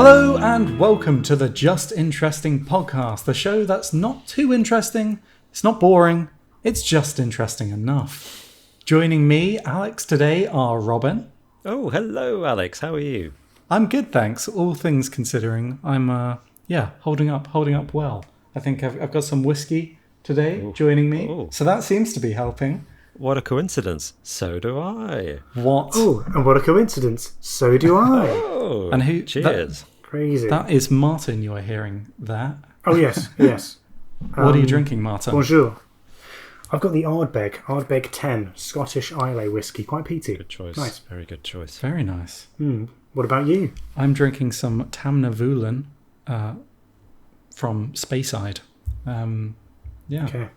Hello and welcome to the Just Interesting podcast, the show that's not too interesting, it's not boring, it's just interesting enough. Joining me, Alex, today are Robin. Oh, hello, Alex. How are you? I'm good, thanks. All things considering, I'm holding up well. I think I've got some whiskey today joining me, so that seems to be helping. What a coincidence. So do I. What? Oh, and what a coincidence. So do I. Oh, And who? cheers. Crazy. That is Martin. You are hearing that. Oh, yes, yes. What are you drinking, Martin? Bonjour. I've got the Ardbeg 10 Scottish Islay whiskey. Quite peaty. Good choice. Nice. Very good choice. Very nice. What about you? I'm drinking some Tamna Vulan from Speyside. Yeah. Okay.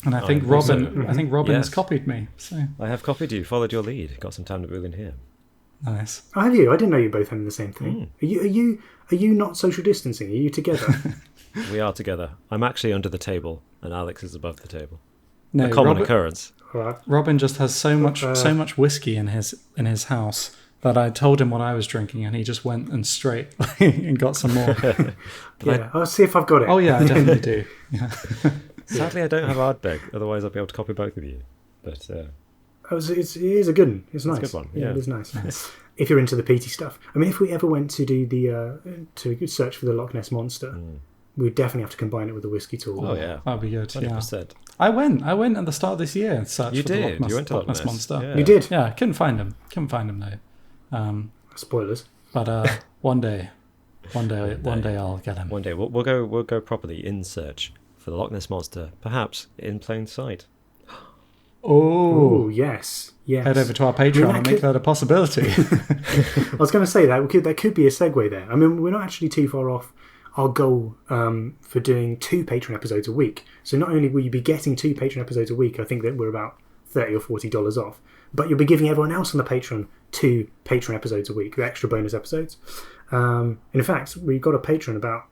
And I think Robin has Yes. copied me. So I have copied you, followed your lead. Got some time to move in here. nice. Oh, have you? I didn't know you both having the same thing. Are you not social distancing? Are you together? We are together. I'm actually under the table, and Alex is above the table. No, A common Robin, occurrence. All right. Robin just has so much whiskey in his house that I told him what I was drinking, and he just went and straight and got some more. Yeah, I'll see if I've got it. Oh yeah, I definitely do. Yeah. Sadly, I don't have Ardbeg. Otherwise, I'd be able to copy both of you. But It is a good one. It's nice. a good one, yeah. It is nice. If you're into the peaty stuff. I mean, if we ever went to do to search for the Loch Ness Monster, we'd definitely have to combine it with the whiskey tool. oh yeah, That'd be good. 100%. Yeah. I went at the start of this year and searched You for the did. Loch Ness, You went to Loch Ness Monster. Yeah. You did? Yeah, couldn't find him though. Spoilers. But one day I'll get him. One day we'll go properly in search for the Loch Ness Monster, perhaps in plain sight. Oh, yes. Yes. Head over to our Patreon and make that a possibility. I was going to say that could be a segue there. I mean, we're not actually too far off our goal for doing 2 Patreon episodes a week. So not only will you be getting 2 Patreon episodes a week, I think that we're about $30 or $40 off, but you'll be giving everyone else on the Patreon 2 Patreon episodes a week, the extra bonus episodes. In fact, we got a Patreon about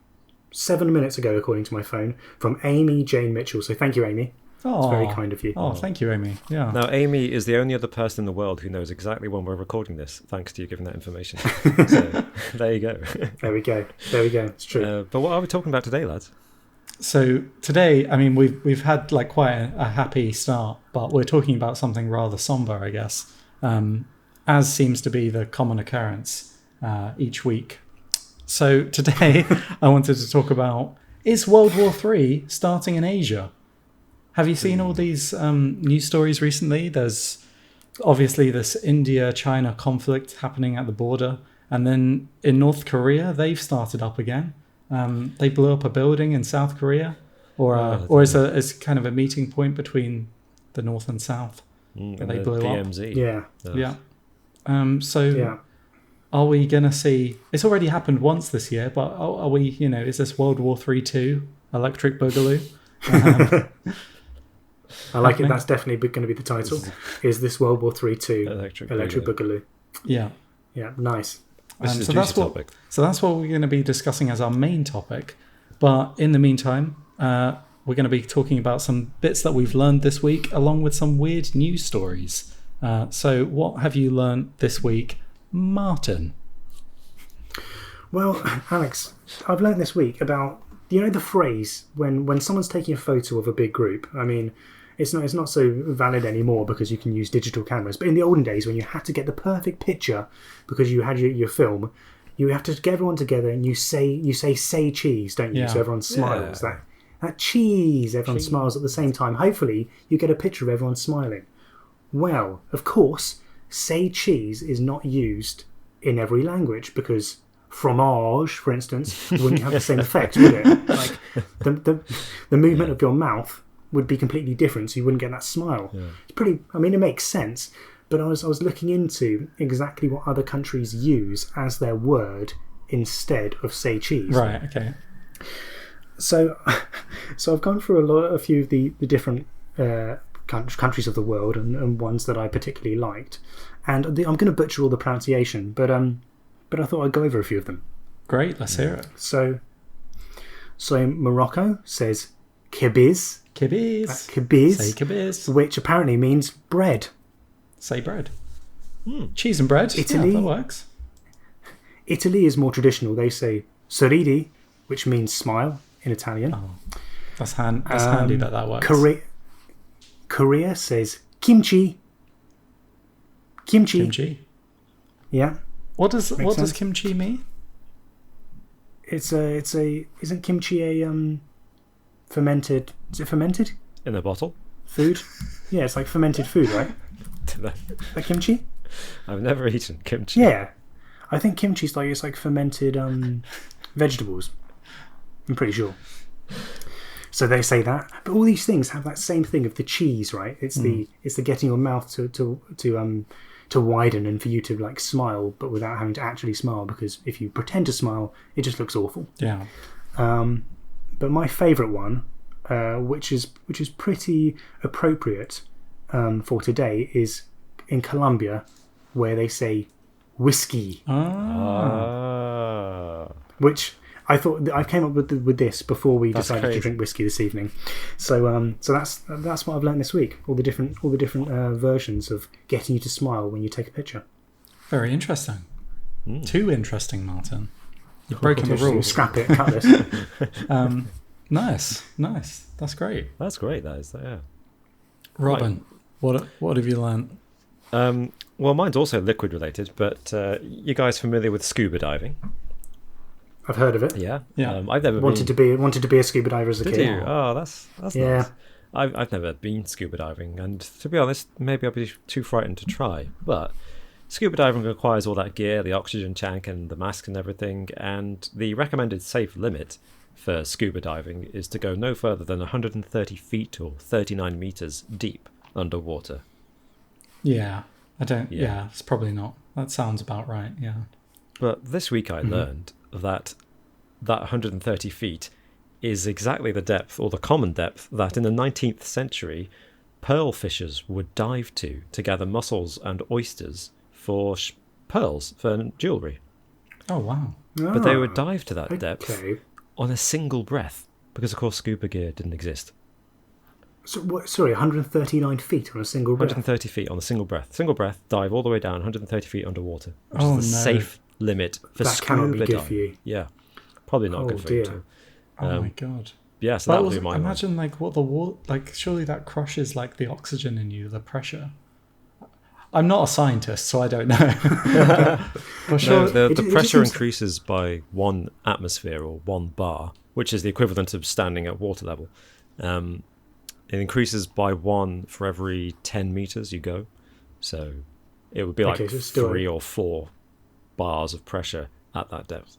7 minutes ago, according to my phone, from Amy Jane Mitchell. So thank you, Amy. It's very kind of you. Oh, thank you, Amy. Yeah. Now, Amy is the only other person in the world who knows exactly when we're recording this, thanks to you giving that information. So, there you go. There we go. It's true. But what are we talking about today, lads? So today, I mean, we've had like quite a happy start, but we're talking about something rather somber, I guess, as seems to be the common occurrence each week. So today, I wanted to talk about, is World War III starting in Asia? Have you seen all these news stories recently? There's obviously this India-China conflict happening at the border. And then in North Korea, they've started up again. They blew up a building in South Korea. Or is kind of a meeting point between the North and South. And they the blew up. DMZ. Yeah. Yeah. Are we going to see... It's already happened once this year, but are we, is this World War III 2? Electric Boogaloo? I like it. That's definitely going to be the title. Is this World War III 2 Electric Boogaloo? Yeah. Yeah, nice. This is a juicy topic. So that's what we're going to be discussing as our main topic. But in the meantime, we're going to be talking about some bits that we've learned this week, along with some weird news stories. So what have you learned this week, Martin? Well, Alex, I've learned this week about, the phrase when someone's taking a photo of a big group. I mean, it's not so valid anymore because you can use digital cameras. But in the olden days, when you had to get the perfect picture because you had your film, you have to get everyone together and you say cheese, don't you? Yeah. So everyone smiles. Yeah. That cheese, everyone smiles at the same time. Hopefully, you get a picture of everyone smiling. Well, of course, say cheese is not used in every language because fromage, for instance, wouldn't have the same effect, would it? Like the movement of your mouth would be completely different, so you wouldn't get that smile. Yeah. It's pretty. I mean, it makes sense. But I was looking into exactly what other countries use as their word instead of say cheese. Right. Okay. So I've gone through a few of the different countries of the world and ones that I particularly liked, and I'm going to butcher all the pronunciation, but I thought I'd go over a few of them. Great. Let's hear it. So Morocco says kibiz. Kibiz. Kibiz. Say kibiz. Which apparently means bread. Say bread. Cheese and bread. Italy. Yeah, that works. Italy is more traditional. They say sorridi, which means smile in Italian. Oh, that's handy that works. Korea says kimchi. Kimchi. Yeah. What does sense. kimchi mean? Isn't kimchi a fermented? Is it fermented In a bottle? food? Yeah, it's like fermented food, right? Like kimchi? I've never eaten kimchi. Yeah, I think kimchi's it's like fermented vegetables. I'm pretty sure. So they say that, but all these things have that same thing of the cheese, right? It's the getting your mouth to widen and for you to like smile, but without having to actually smile, because if you pretend to smile, it just looks awful. Yeah. But my favourite one, which is pretty appropriate for today, is in Colombia, where they say whiskey, which I thought I came up with this before we decided to drink whiskey this evening. So that's what I've learned this week. All the different versions of getting you to smile when you take a picture. Very interesting. Too interesting, Martin. You've broken the rules. Scrap it. Cut this. Nice. That's great. That's great. That is, yeah. Robin, what have you learned? Well, mine's also liquid related, but you guys familiar with scuba diving? I've heard of it. Yeah. I've never wanted to be a scuba diver as a kid. Did you? Oh, that's yeah. Nice. I've never been scuba diving, and to be honest, maybe I'll be too frightened to try. But scuba diving requires all that gear, the oxygen tank, and the mask and everything. And the recommended safe limit for scuba diving is to go no further than 130 feet or 39 meters deep underwater. Yeah, I don't. Yeah, it's probably not. That sounds about right. Yeah. But this week I learned that 130 feet is exactly the depth, or the common depth, that in the 19th century pearl fishers would dive to gather mussels and oysters for pearls for jewellery. Oh, wow. But they would dive to that depth on a single breath, because of course scuba gear didn't exist. So what, sorry, 139 feet on a single breath? 130 feet on a single breath. Single breath, dive all the way down 130 feet underwater, which is the safe limit for that scuba cannot be good diving. for you. Yeah, probably not good for you too. Oh my god. Yeah, so that blew my mind. Imagine like what the water, like surely that crushes like the oxygen in you, the pressure. I'm not a scientist, so I don't know. But sure, the pressure increases by 1 atmosphere or 1 bar, which is the equivalent of standing at water level. It increases by 1 for every 10 meters you go. So it would be like 3 or 4 bars of pressure at that depth.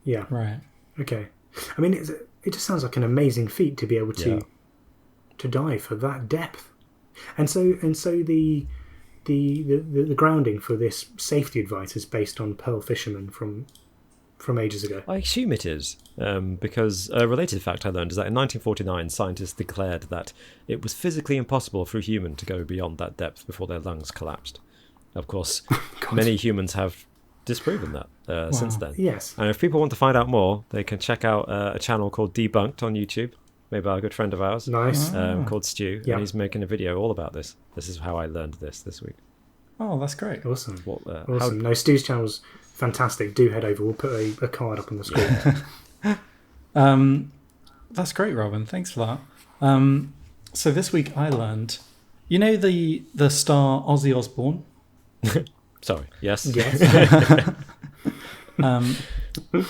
Yeah. Right. Okay. I mean, it just sounds like an amazing feat to be able to dive for that depth. And so the grounding for this safety advice is based on pearl fishermen from ages ago. I assume it is, because a related fact I learned is that in 1949 scientists declared that it was physically impossible for a human to go beyond that depth before their lungs collapsed. Of course, many humans have disproven that since then. Yes. And if people want to find out more, they can check out a channel called Debunked on YouTube, made by a good friend of ours. Nice. Called Stu, and he's making a video all about this. This is how I learned this week. Oh, that's great. Awesome. Awesome. No, Stu's channel's fantastic. Do head over. We'll put a card up on the screen. That's great, Robin. Thanks for that. So this week I learned, you know the star Ozzy Osbourne? Sorry. Yes. Yes.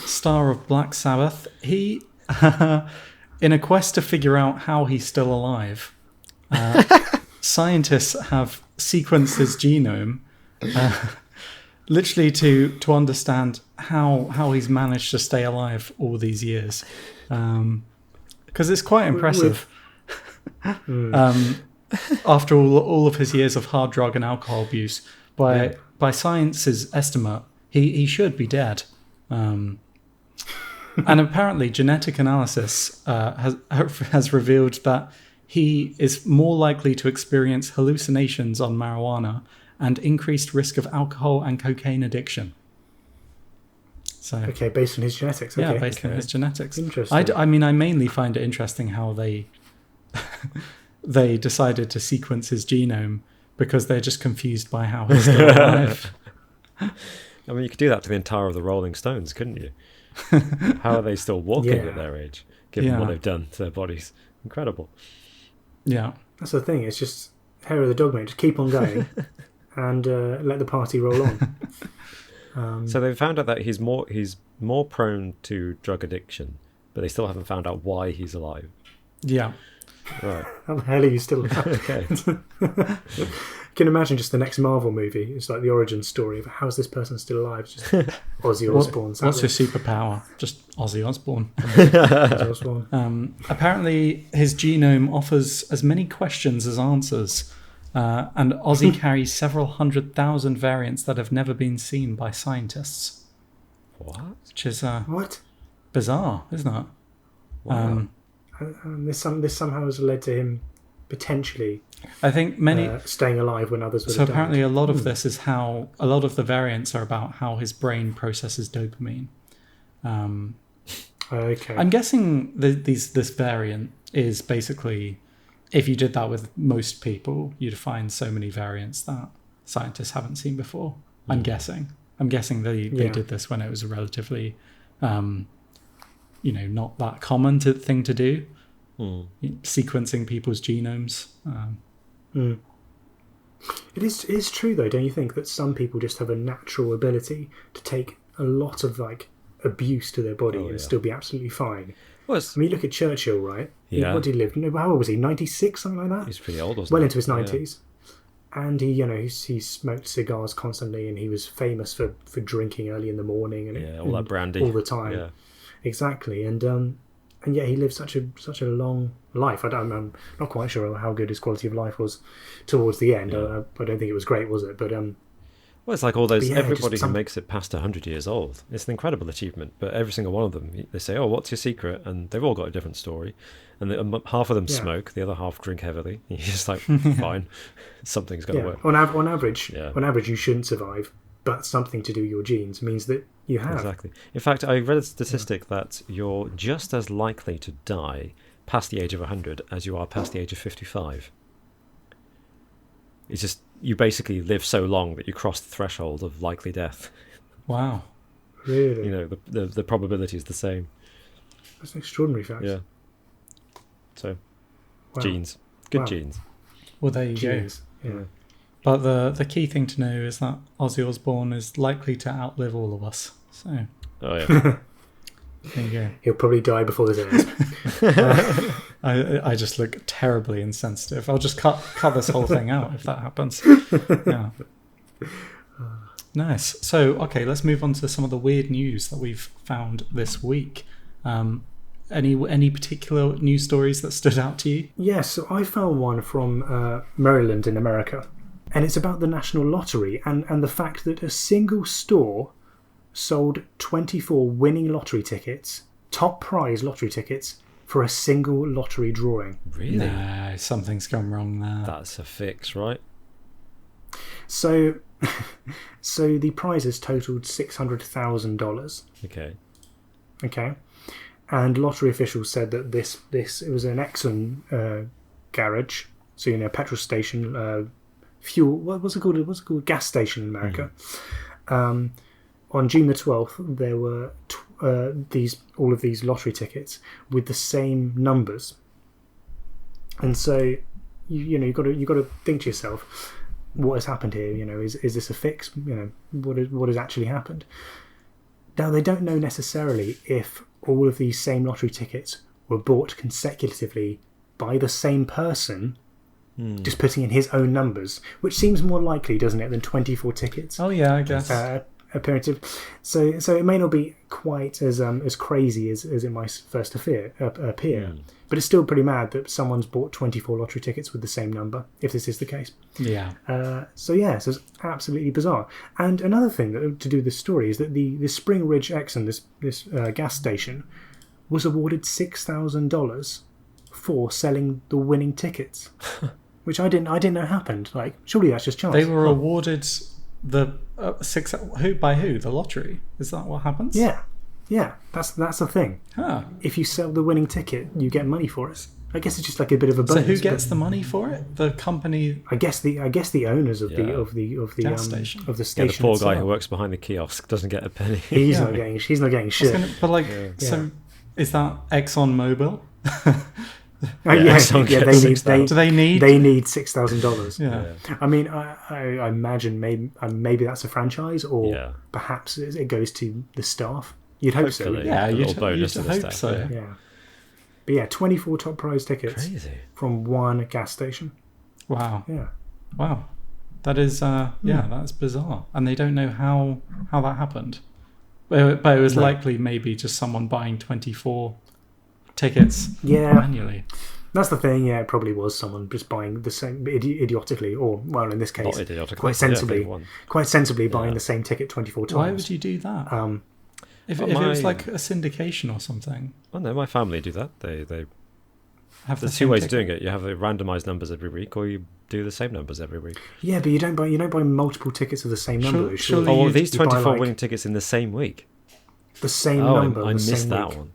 Star of Black Sabbath. He, in a quest to figure out how he's still alive, scientists have sequenced his genome, literally to understand how he's managed to stay alive all these years, because it's quite impressive. After all of his years of hard drug and alcohol abuse, by science's estimate, he should be dead. And apparently, genetic analysis has revealed that he is more likely to experience hallucinations on marijuana and increased risk of alcohol and cocaine addiction. So, okay, based on his genetics. Okay. Yeah, based on his genetics. Interesting. I mean, I mainly find it interesting how they they decided to sequence his genome because they're just confused by how he's still alive. I mean, you could do that to the entire of the Rolling Stones, couldn't you? How are they still walking Yeah. at their age, given what they've done to their bodies? Incredible. Yeah. That's the thing. It's just hair of the dog, mate. Just keep on going and let the party roll on. So they've found out that he's more prone to drug addiction, but they still haven't found out why he's alive. Yeah. Right. How the hell are you still alive? Okay. You can imagine just the next Marvel movie. It's like the origin story of how's this person still alive? It's just Ozzy Osbourne. What's your superpower? Just Ozzy Osbourne. Ozzy Osbourne. Apparently, his genome offers as many questions as answers, and Ozzy carries several 100,000 variants that have never been seen by scientists, What? which is What? bizarre, isn't it? Wow. This somehow has led to him potentially I think many. staying alive when others would So have apparently, died. a lot of this is how a lot of the variants are about how his brain processes dopamine. Okay. I'm guessing this variant is basically, if you did that with most people, you'd find so many variants that scientists haven't seen before. I'm guessing they did this when it was a relatively, not that common thing to do, sequencing people's genomes. It is true though, don't you think, that some people just have a natural ability to take a lot of like abuse to their body and still be absolutely fine? Well, I mean, look at Churchill, right? Yeah. What did he live? No, how old was he? 96, something like that. he's pretty old, wasn't Well he? into his Yeah. 90s, and he smoked cigars constantly, and he was famous for drinking early in the morning and Yeah, all that brandy. all the time. Yeah. Exactly, and yet he lived such a long life. I'm not quite sure how good his quality of life was towards the end. Yeah. I don't think it was great, was it? But Well, it's like all those, But yeah, everybody just who some- makes it past 100 years old. It's an incredible achievement, but every single one of them, they say, oh, what's your secret? And they've all got a different story. And half of them Yeah. smoke, the other half drink heavily. You're just like, fine, something's going to yeah, work. on average, Yeah. you shouldn't survive. But something to do with your genes means that you have. Exactly. In fact, I read a statistic that you're just as likely to die past the age of 100 as you are past the age of 55. It's just, you basically live so long that you cross the threshold of likely death. Wow. Really, You know, the probability is the same. that's an extraordinary fact. Yeah. So, Wow. genes. Good Wow. genes. Well, there you go. Genes. Yeah. But the key thing to know is that Ozzy Osbourne is likely to outlive all of us. So Oh, yeah. there you go. He'll probably die before this ends. I just look terribly insensitive. I'll just cut this whole thing out if that happens. Yeah. Nice. So, okay, let's move on to some of the weird news that we've found this week. Any particular news stories that stood out to you? Yes, so I found one from Maryland in America, and it's about the National Lottery and the fact that a single store sold 24 winning lottery tickets, top prize lottery tickets, for a single lottery drawing. Really? No, something's gone wrong there. That's a fix, right? So, so the prizes totaled $600,000. Okay. Okay, and lottery officials said that this it was an Exxon garage, so petrol station, fuel. What's it called? What's it called? Gas station in America. On June the 12th, there were all of these lottery tickets with the same numbers, and so you've got to think to yourself, what has happened here? Is this a fix? What has actually happened? Now, they don't know necessarily if all of these same lottery tickets were bought consecutively by the same person, just putting in his own numbers, which seems more likely, doesn't it, than 24 tickets Oh yeah, I guess. appearing. So it may not be quite as crazy as it might first appear, but it's still pretty mad that someone's bought 24 lottery tickets with the same number, if this is the case. Yeah. So it's absolutely bizarre. And another thing to do with this story is that the Spring Ridge Exxon, this gas station, was awarded $6,000 for selling the winning tickets, which I didn't know happened. Like, surely that's just chance. They were awarded the by who? The lottery? Is that what happens? Yeah, that's the thing. Huh. If you sell the winning ticket, you get money for it. I guess it's just like a bit of a bonus. So who gets the money for it? The company. I guess the owners of Yeah. the Gas station. of the Yeah, station. the poor guy itself. who works behind the kiosk doesn't get a penny. He's Yeah. not getting. He's not getting I was shit. But like, Yeah. so is that ExxonMobil? Yeah, Exxon yeah, gets they need Do they need? they need $6,000. yeah. I mean, I imagine maybe that's a franchise, or Yeah. perhaps it goes to the staff. You'd hope so. Hopefully. Yeah, A you'd, little bonus you'd to the hope staff, so. yeah. Yeah. But yeah, 24 top prize tickets Crazy. from one gas station. Wow. Yeah. Wow. That is, that's bizarre. And they don't know how that happened. But it was No. likely maybe just someone buying 24 tickets Yeah. manually. That's the thing. Yeah, it probably was someone just buying the same idiotically, or well, in this case, Not idiotically. quite sensibly, Yeah, big one. buying Yeah. the same ticket 24 times. Why would you do that? If Well, it was my- like a syndication or something, Oh no, my family do that. They have the there's same two ways of ticket. doing it. You have the randomized numbers every week, or you do the same numbers every week. Yeah, but you don't buy multiple tickets of the same number. Sure- surely. surely Oh, well, you- these you buy, 24 like, winning tickets in the same week. the same Oh, number. I the same missed that week. one.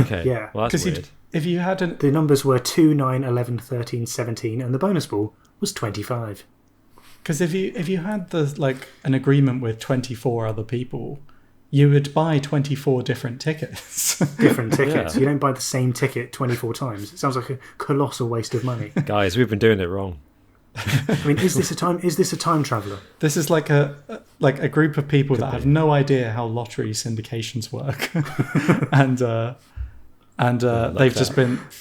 Okay. Yeah. Well, that's Because weird. if you had an The numbers were 2, 9, 11, 13, 17, and the bonus ball was 25. Because if you had an agreement with 24 other people, you would buy 24 different tickets. Different tickets. Yeah. You don't buy the same ticket 24 times. It sounds like a colossal waste of money. Guys, we've been doing it wrong. I mean, is this a time traveler? This is like a group of people that have no idea how lottery syndications work, and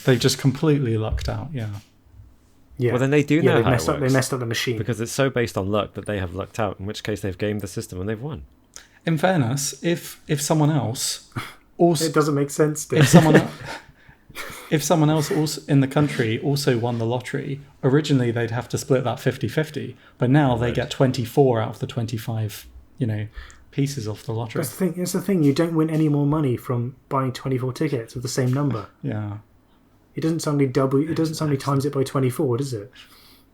they've just completely lucked out. Yeah. Yeah. Well, then they do know they how messed it up. They works. messed up the machine. Because it's so based on luck that they have lucked out, in which case they've gamed the system and they've won. In fairness, if someone else also It doesn't make sense. if someone else also in the country also won the lottery, originally they'd have to split that 50-50, but now they Right. get 24 out of the 25, pieces off the lottery. That's the thing. It's the thing. You don't win any more money from buying 24 tickets of the same number. Yeah. It doesn't suddenly double. It doesn't suddenly times it by 24, does it?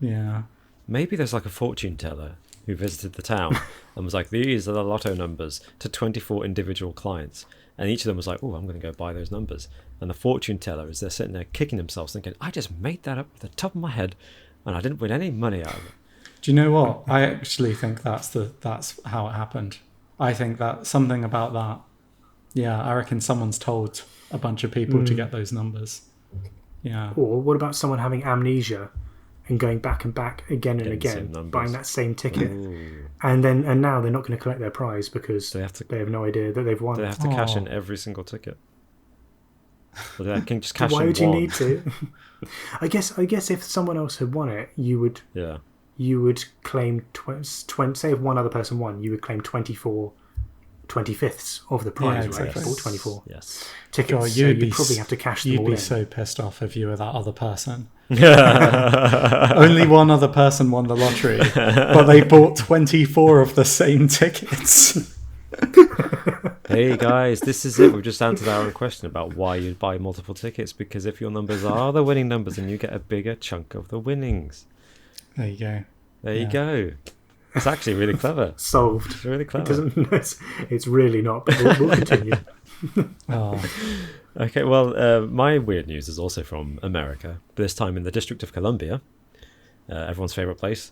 Yeah. Maybe there's like a fortune teller who visited the town and was like, these are the lotto numbers to 24 individual clients. And each of them was like, oh, I'm going to go buy those numbers. And the fortune teller is there sitting there kicking themselves thinking, I just made that up at the top of my head and I didn't win any money out of it. Do you know what? I actually think that's how it happened. I think that something about that. Yeah, I reckon someone's told a bunch of people to get those numbers. Yeah. Or what about someone having amnesia and going back and back again and Getting the same again, numbers. buying that same ticket, Ooh. and now they're not going to collect their prize because They have to they have no idea that they've won. They have to cash in Oh. every single ticket. But they can just cash Why in would you one. need to? I guess if someone else had won it, you would claim say if one other person won, you would claim 25ths of the prize, Yeah, right? exactly. Or 24 Yes. tickets. God, so you'd you'd be probably s- have to cash them You'd all be in. so pissed off if you were that other person. Only one other person won the lottery, but they bought 24 of the same tickets. Hey guys, this is it. We've just answered our own question about why you'd buy multiple tickets, because if your numbers are the winning numbers, then you get a bigger chunk of the winnings. There you go. There you Yeah. go. It's actually really clever. Solved. It's really It clever. doesn't. It's really not. But we'll continue. Oh, Okay, well, my weird news is also from America, this time in the District of Columbia, everyone's favourite place.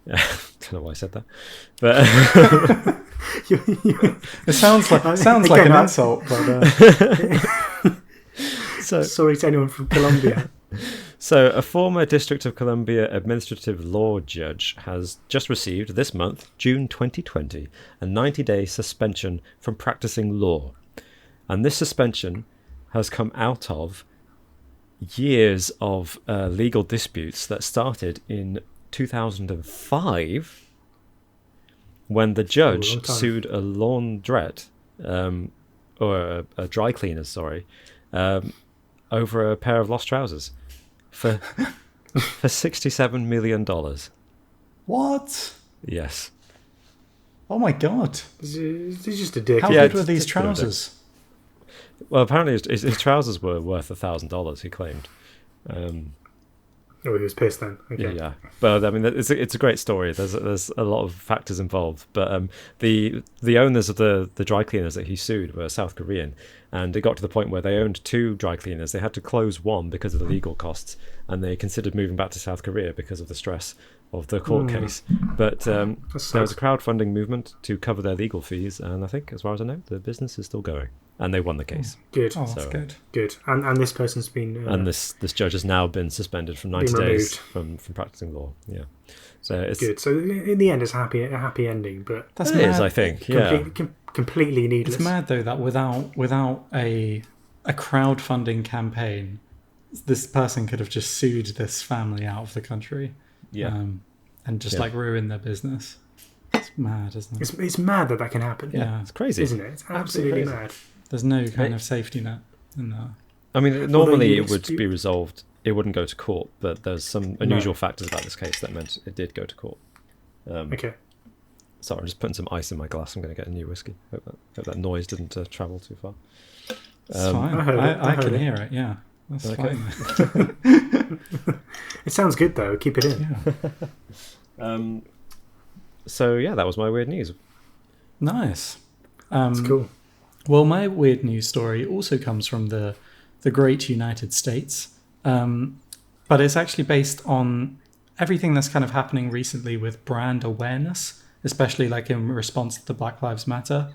Don't know why I said that. But it sounds like Again, an I- insult, but Sorry to anyone from Colombia. So, a former District of Columbia administrative law judge has just received this month, June 2020, a 90-day suspension from practicing law. And this suspension has come out of years of legal disputes that started in 2005 when the judge long time. sued a laundrette, or a dry cleaner, sorry, over a pair of lost trousers. For $67 million. what? Yes. Oh my god! It's just a dick. How Yeah, good were it's these just a bit of a- trousers? Well, apparently his trousers were worth $1,000, he claimed. Oh, he was pissed then. Okay. Yeah, but I mean, it's a great story. There's a lot of factors involved, but the owners of the dry cleaners that he sued were South Korean, and it got to the point where they owned 2 dry cleaners. They had to close one because of the legal costs, and they considered moving back to South Korea because of the stress of the court case. But there was a crowdfunding movement to cover their legal fees, and I think, as far as I know, the business is still going, and they won the case. Good. Oh, that's good. Good. And this person's been... and this judge has now been suspended from 90 days from practicing law. Yeah. So it's good. So in the end, it's a happy ending, but... That's it is, I think. Yeah. Completely needless. It's mad though that without a crowdfunding campaign, this person could have just sued this family out of the country. Yeah. And just like ruin their business. It's mad, isn't it? It's mad that can happen. Yeah. It's crazy. Isn't it? It's absolutely crazy. mad. There's no kind of safety net in there. I mean, normally it would be resolved. It wouldn't go to court, but there's some unusual factors about this case that meant it did go to court. Okay. Sorry, I'm just putting some ice in my glass. I'm going to get a new whiskey. Hope that noise didn't travel too far. It's fine. I can hear it. Yeah, that's Okay. fine. It sounds good though. Keep it in. Yeah. So yeah, that was my weird news. Nice. It's cool. Well, my weird news story also comes from the great United States, but it's actually based on everything that's kind of happening recently with brand awareness, especially like in response to the Black Lives Matter.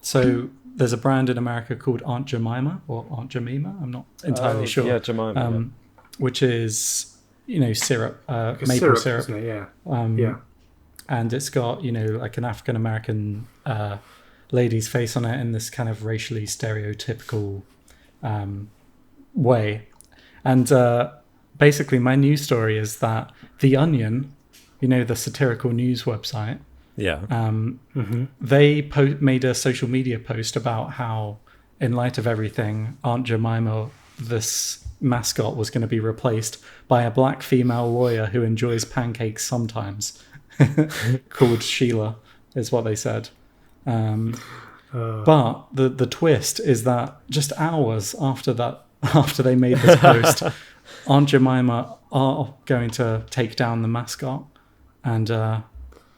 So there's a brand in America called Aunt Jemima or Aunt Jemima. I'm not entirely sure. Yeah, Jemima. Which is, syrup, maple syrup. Isn't it? Yeah. Yeah. And it's got, like an African American lady's face on it in this kind of racially stereotypical way. And basically, my news story is that The Onion, the satirical news website, they made a social media post about how, in light of everything, Aunt Jemima, this mascot, was going to be replaced by a black female lawyer who enjoys pancakes sometimes, called Sheila, is what they said. But the twist is that just hours after they made this post, Aunt Jemima are going to take down the mascot and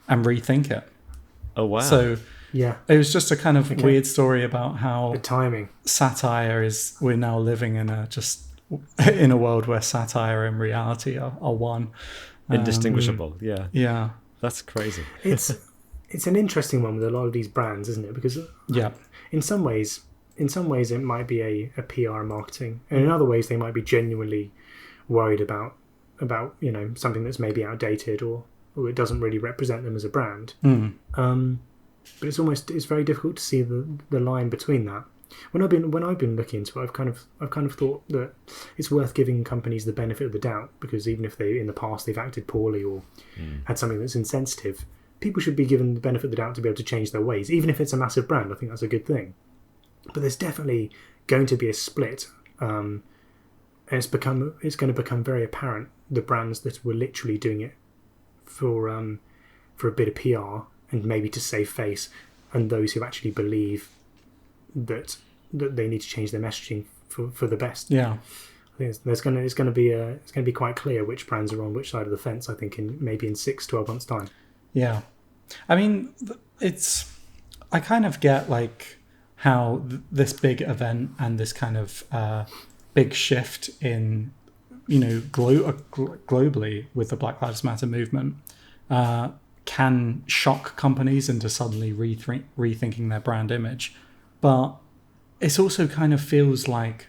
rethink it. Oh wow! So yeah, it was just a kind of weird story about how the timing satire is. We're now living in a world where satire and reality are one, indistinguishable. Yeah, that's crazy. It's an interesting one with a lot of these brands, isn't it? Because in some ways it might be a PR marketing, and in other ways they might be genuinely worried about something that's maybe outdated or it doesn't really represent them as a brand. But it's very difficult to see the line between that. When I've been looking into it, I've kind of thought that it's worth giving companies the benefit of the doubt, because even if they in the past they've acted poorly or had something that's insensitive, people should be given the benefit of the doubt to be able to change their ways, even if it's a massive brand. I think that's a good thing. But there's definitely going to be a split, and it's going to become very apparent, the brands that were literally doing it for a bit of PR and maybe to save face, and those who actually believe that they need to change their messaging for the best. Yeah, I think it's going to be quite clear which brands are on which side of the fence. I think in 6-12 months time. Yeah, I mean, I kind of get like how this big event and this kind of big shift in globally with the Black Lives Matter movement can shock companies into suddenly rethinking their brand image, but it also kind of feels like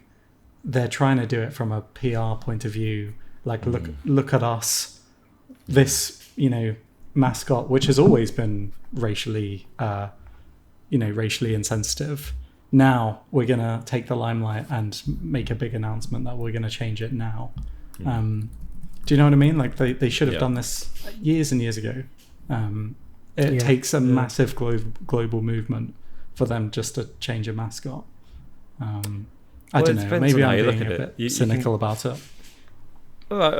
they're trying to do it from a PR point of view. Like, look at us, this mascot, which has always been racially insensitive. Now we're gonna take the limelight and make a big announcement that we're gonna change it now. Do you know what I mean? Like they should have done this years and years ago. It takes a massive global movement for them just to change a mascot. I don't know. Maybe I'm being a bit cynical about it.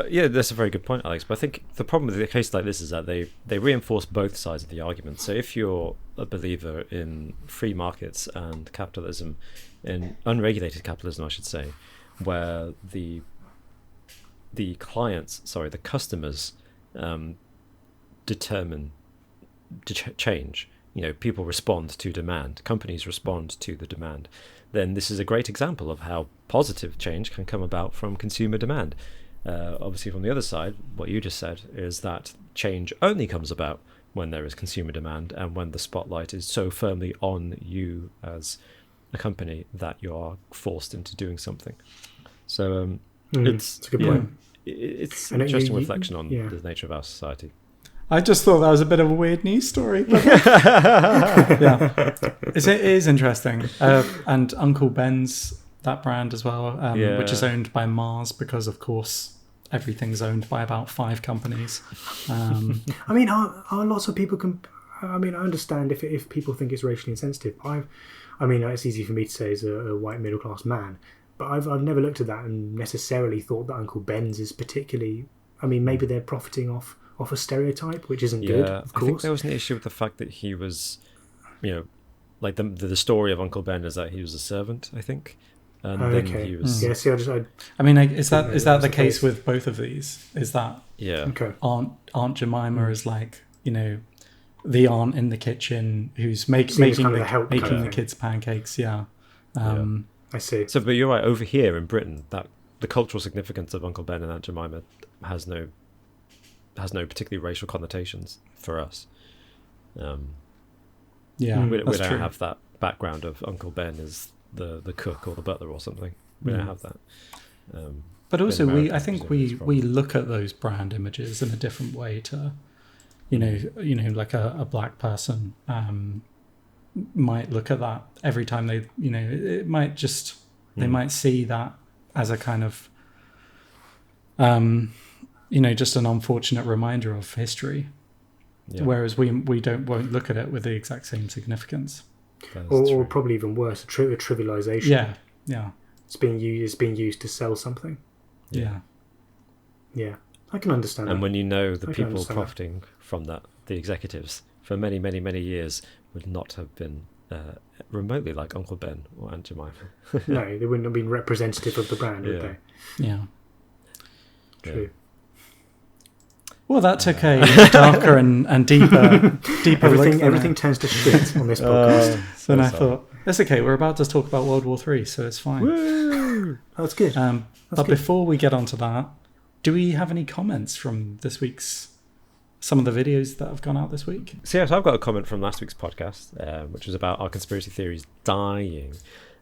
Yeah, that's a very good point, Alex. But I think the problem with a case like this is that they reinforce both sides of the argument. So if you're a believer in free markets and capitalism, in unregulated capitalism, I should say, where the the customers determine change. People respond to demand, companies respond to the demand. Then this is a great example of how positive change can come about from consumer demand. Obviously, from the other side, what you just said is that change only comes about when there is consumer demand and when the spotlight is so firmly on you as a company that you are forced into doing something. So it's a good point. It's an interesting reflection on the nature of our society. I just thought that was a bit of a weird news story. But yeah, it is interesting. And Uncle Ben's, that brand as well, which is owned by Mars because, of course, everything's owned by about 5 companies. I mean, are lots of people... I mean, I understand if people think it's racially insensitive. I mean, it's easy for me to say as a white middle-class man, but I've never looked at that and necessarily thought that Uncle Ben's is particularly... I mean, maybe they're profiting off a stereotype, which isn't good, of course. I think there was an issue with the fact that he was, like the story of Uncle Ben is that he was a servant, I think. And then he was... Yeah, see, I mean, is that the case with both of these? Is that Aunt Jemima is like, the aunt in the kitchen who's making the kids pancakes, I see. So, but you're right, over here in Britain, that the cultural significance of Uncle Ben and Aunt Jemima has no particularly racial connotations for us. We don't have that background of Uncle Ben as the cook or the butler or something. We don't have that. But also, I think we look at those brand images in a different way to, like a black person might look at that every time they, it might just they might see that as a kind of, just an unfortunate reminder of history, whereas we won't look at it with the exact same significance, or probably even worse, a trivialization. Yeah. It's being used to sell something. Yeah. I can understand. And when the people profiting from that, the executives for many, many, many years would not have been remotely like Uncle Ben or Aunt Jemima. No, they wouldn't have been representative of the brand, would they? Yeah. True. Well, that took a darker and deeper everything tends to shit on this podcast. So I thought, that's okay, we're about to talk about World War III, so it's fine. Woo! That's good. But before we get onto that, do we have any comments from some of the videos that have gone out this week? So yes, I've got a comment from last week's podcast, which was about our conspiracy theories dying.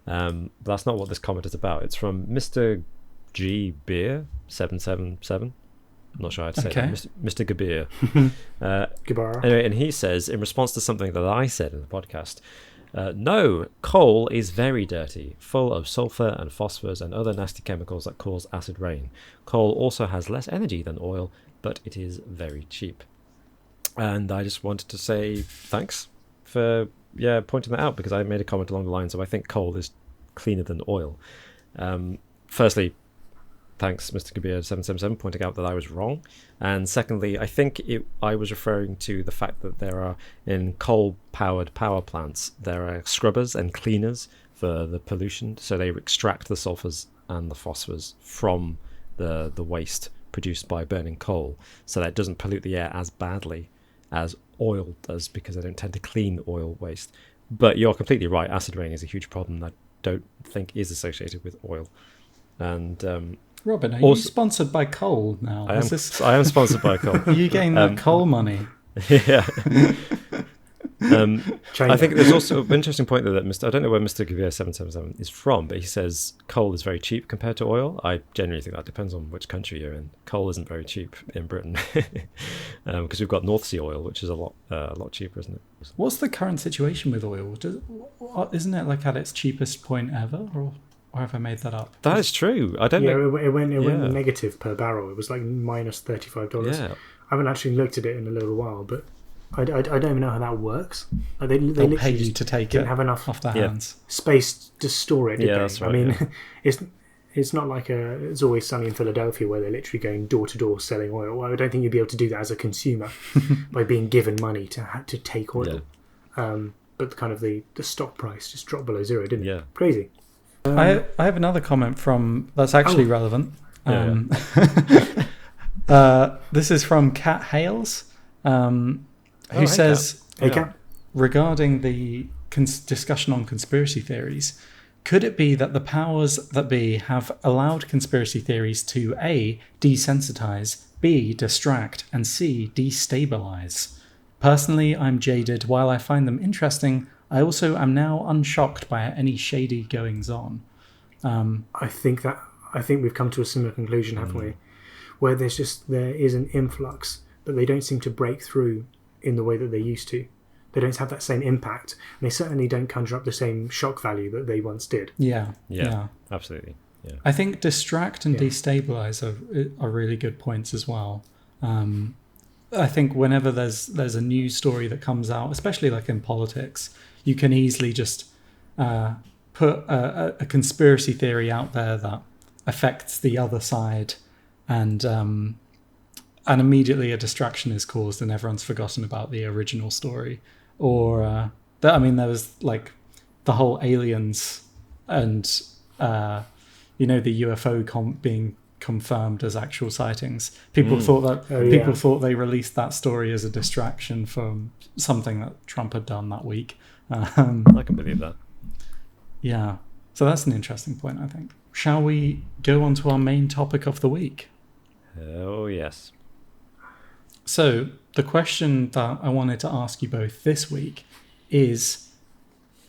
But that's not what this comment is about. It's from Mr. G Beer 777. I'm not sure how to say that. Mr. Gabir. Anyway, and he says, in response to something that I said in the podcast, no, coal is very dirty, full of sulfur and phosphorus and other nasty chemicals that cause acid rain. Coal also has less energy than oil, but it is very cheap. And I just wanted to say thanks for pointing that out, because I made a comment along the lines of I think coal is cleaner than oil. Firstly, thanks, Mr. Kabir777, pointing out that I was wrong. And secondly, I think I was referring to the fact that there are, in coal-powered power plants, there are scrubbers and cleaners for the pollution. So they extract the sulfurs and the phosphors from the waste produced by burning coal, so that it doesn't pollute the air as badly as oil does, because they don't tend to clean oil waste. But you're completely right, acid rain is a huge problem that I don't think is associated with oil. And Robin, are you sponsored by coal now? I am sponsored by coal. Are you getting that coal money? Yeah. I think there's also an interesting point there that I don't know where Mr. Gavir777 is from, but he says coal is very cheap compared to oil. I generally think that depends on which country you're in. Coal isn't very cheap in Britain because we've got North Sea oil, which is a lot cheaper, isn't it? What's the current situation with oil? Isn't it like at its cheapest point ever, or have I made that up? That is true. I don't know. It went negative per barrel. It was like minus $35. Yeah. I haven't actually looked at it in a little while, but I don't even know how that works. They They'll pay you to take didn't it have enough off their hands. space to store it, did they? That's right, I mean, it's not like It's Always Sunny in Philadelphia where they're literally going door to door selling oil. Well, I don't think you'd be able to do that as a consumer by being given money to take oil. Yeah. But kind of the stock price just dropped below zero, didn't it? Yeah. Crazy. I have another comment that's actually relevant. Um, this is from Kat Hales, who hey, says, Hey, Yeah. Cap. regarding the discussion on conspiracy theories, could it be that the powers that be have allowed conspiracy theories to A, desensitize, B, distract, and C, destabilize? Personally, I'm jaded. While I find them interesting, I also am now unshocked by any shady goings on. I think we've come to a similar conclusion, haven't we? Where there is an influx, but they don't seem to break through in the way that they used to. They don't have that same impact, and they certainly don't conjure up the same shock value that they once did. Yeah. Absolutely. Yeah. I think distract and Yeah. destabilize are really good points as well. I think whenever there's a news story that comes out, especially like in politics, you can easily just put a conspiracy theory out there that affects the other side, and immediately a distraction is caused and everyone's forgotten about the original story. Or there was like the whole aliens and the UFO being confirmed as actual sightings. People thought they released that story as a distraction from something that Trump had done that week. I can believe that. Yeah, so that's an interesting point, I think. Shall we go on to our main topic of the week? Oh, yes. So the question that I wanted to ask you both this week is,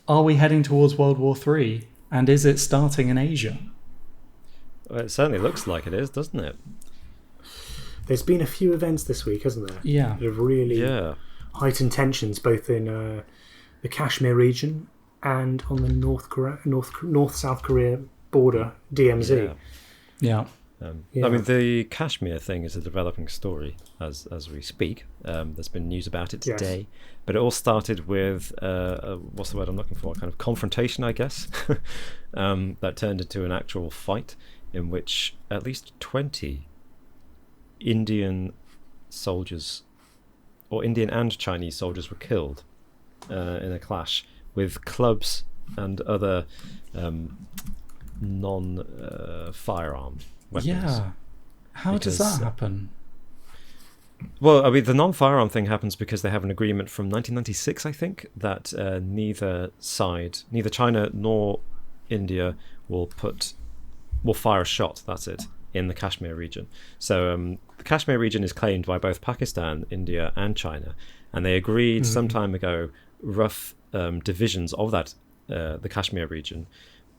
are we heading towards World War III, and is it starting in Asia? Well, it certainly looks like it is, doesn't it? There's been a few events this week, hasn't there? Yeah. That have really Yeah. heightened tensions, both in the Kashmir region and on the North-South Korea border, DMZ. Yeah. Yeah. Yeah. I mean, the Kashmir thing is a developing story as we speak. There's been news about it Yes. today, but it all started with what's the word I'm looking for? A kind of confrontation, I guess, that turned into an actual fight in which at least 20 Indian soldiers, or Indian and Chinese soldiers, were killed in a clash with clubs and other non-firearm weapons. Yeah. How does Because, that happen? Well, I mean, the non-firearm thing happens because they have an agreement from 1996, I think, that neither China nor India will fire a shot. That's it, in the Kashmir region. So the Kashmir region is claimed by both Pakistan, India, and China, and they agreed some time ago rough divisions of that the Kashmir region.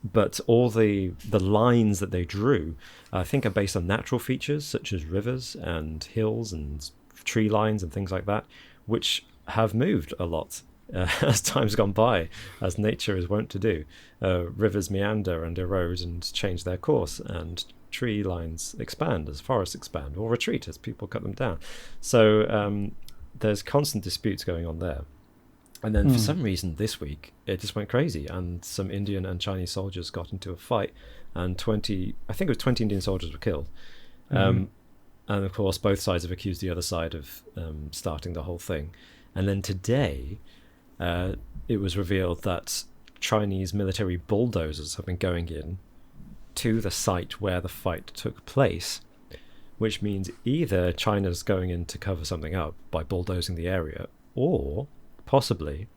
But all the lines that they drew, I think, are based on natural features such as rivers and hills and tree lines and things like that, which have moved a lot as time's gone by, as nature is wont to do. Rivers meander and erode and change their course, and tree lines expand as forests expand, or retreat as people cut them down. So there's constant disputes going on there. And then for some reason this week it just went crazy, and some Indian and Chinese soldiers got into a fight, and 20 Indian soldiers were killed. And of course both sides have accused the other side of starting the whole thing. And then today it was revealed that Chinese military bulldozers have been going in to the site where the fight took place, which means either China's going in to cover something up by bulldozing the area, or possibly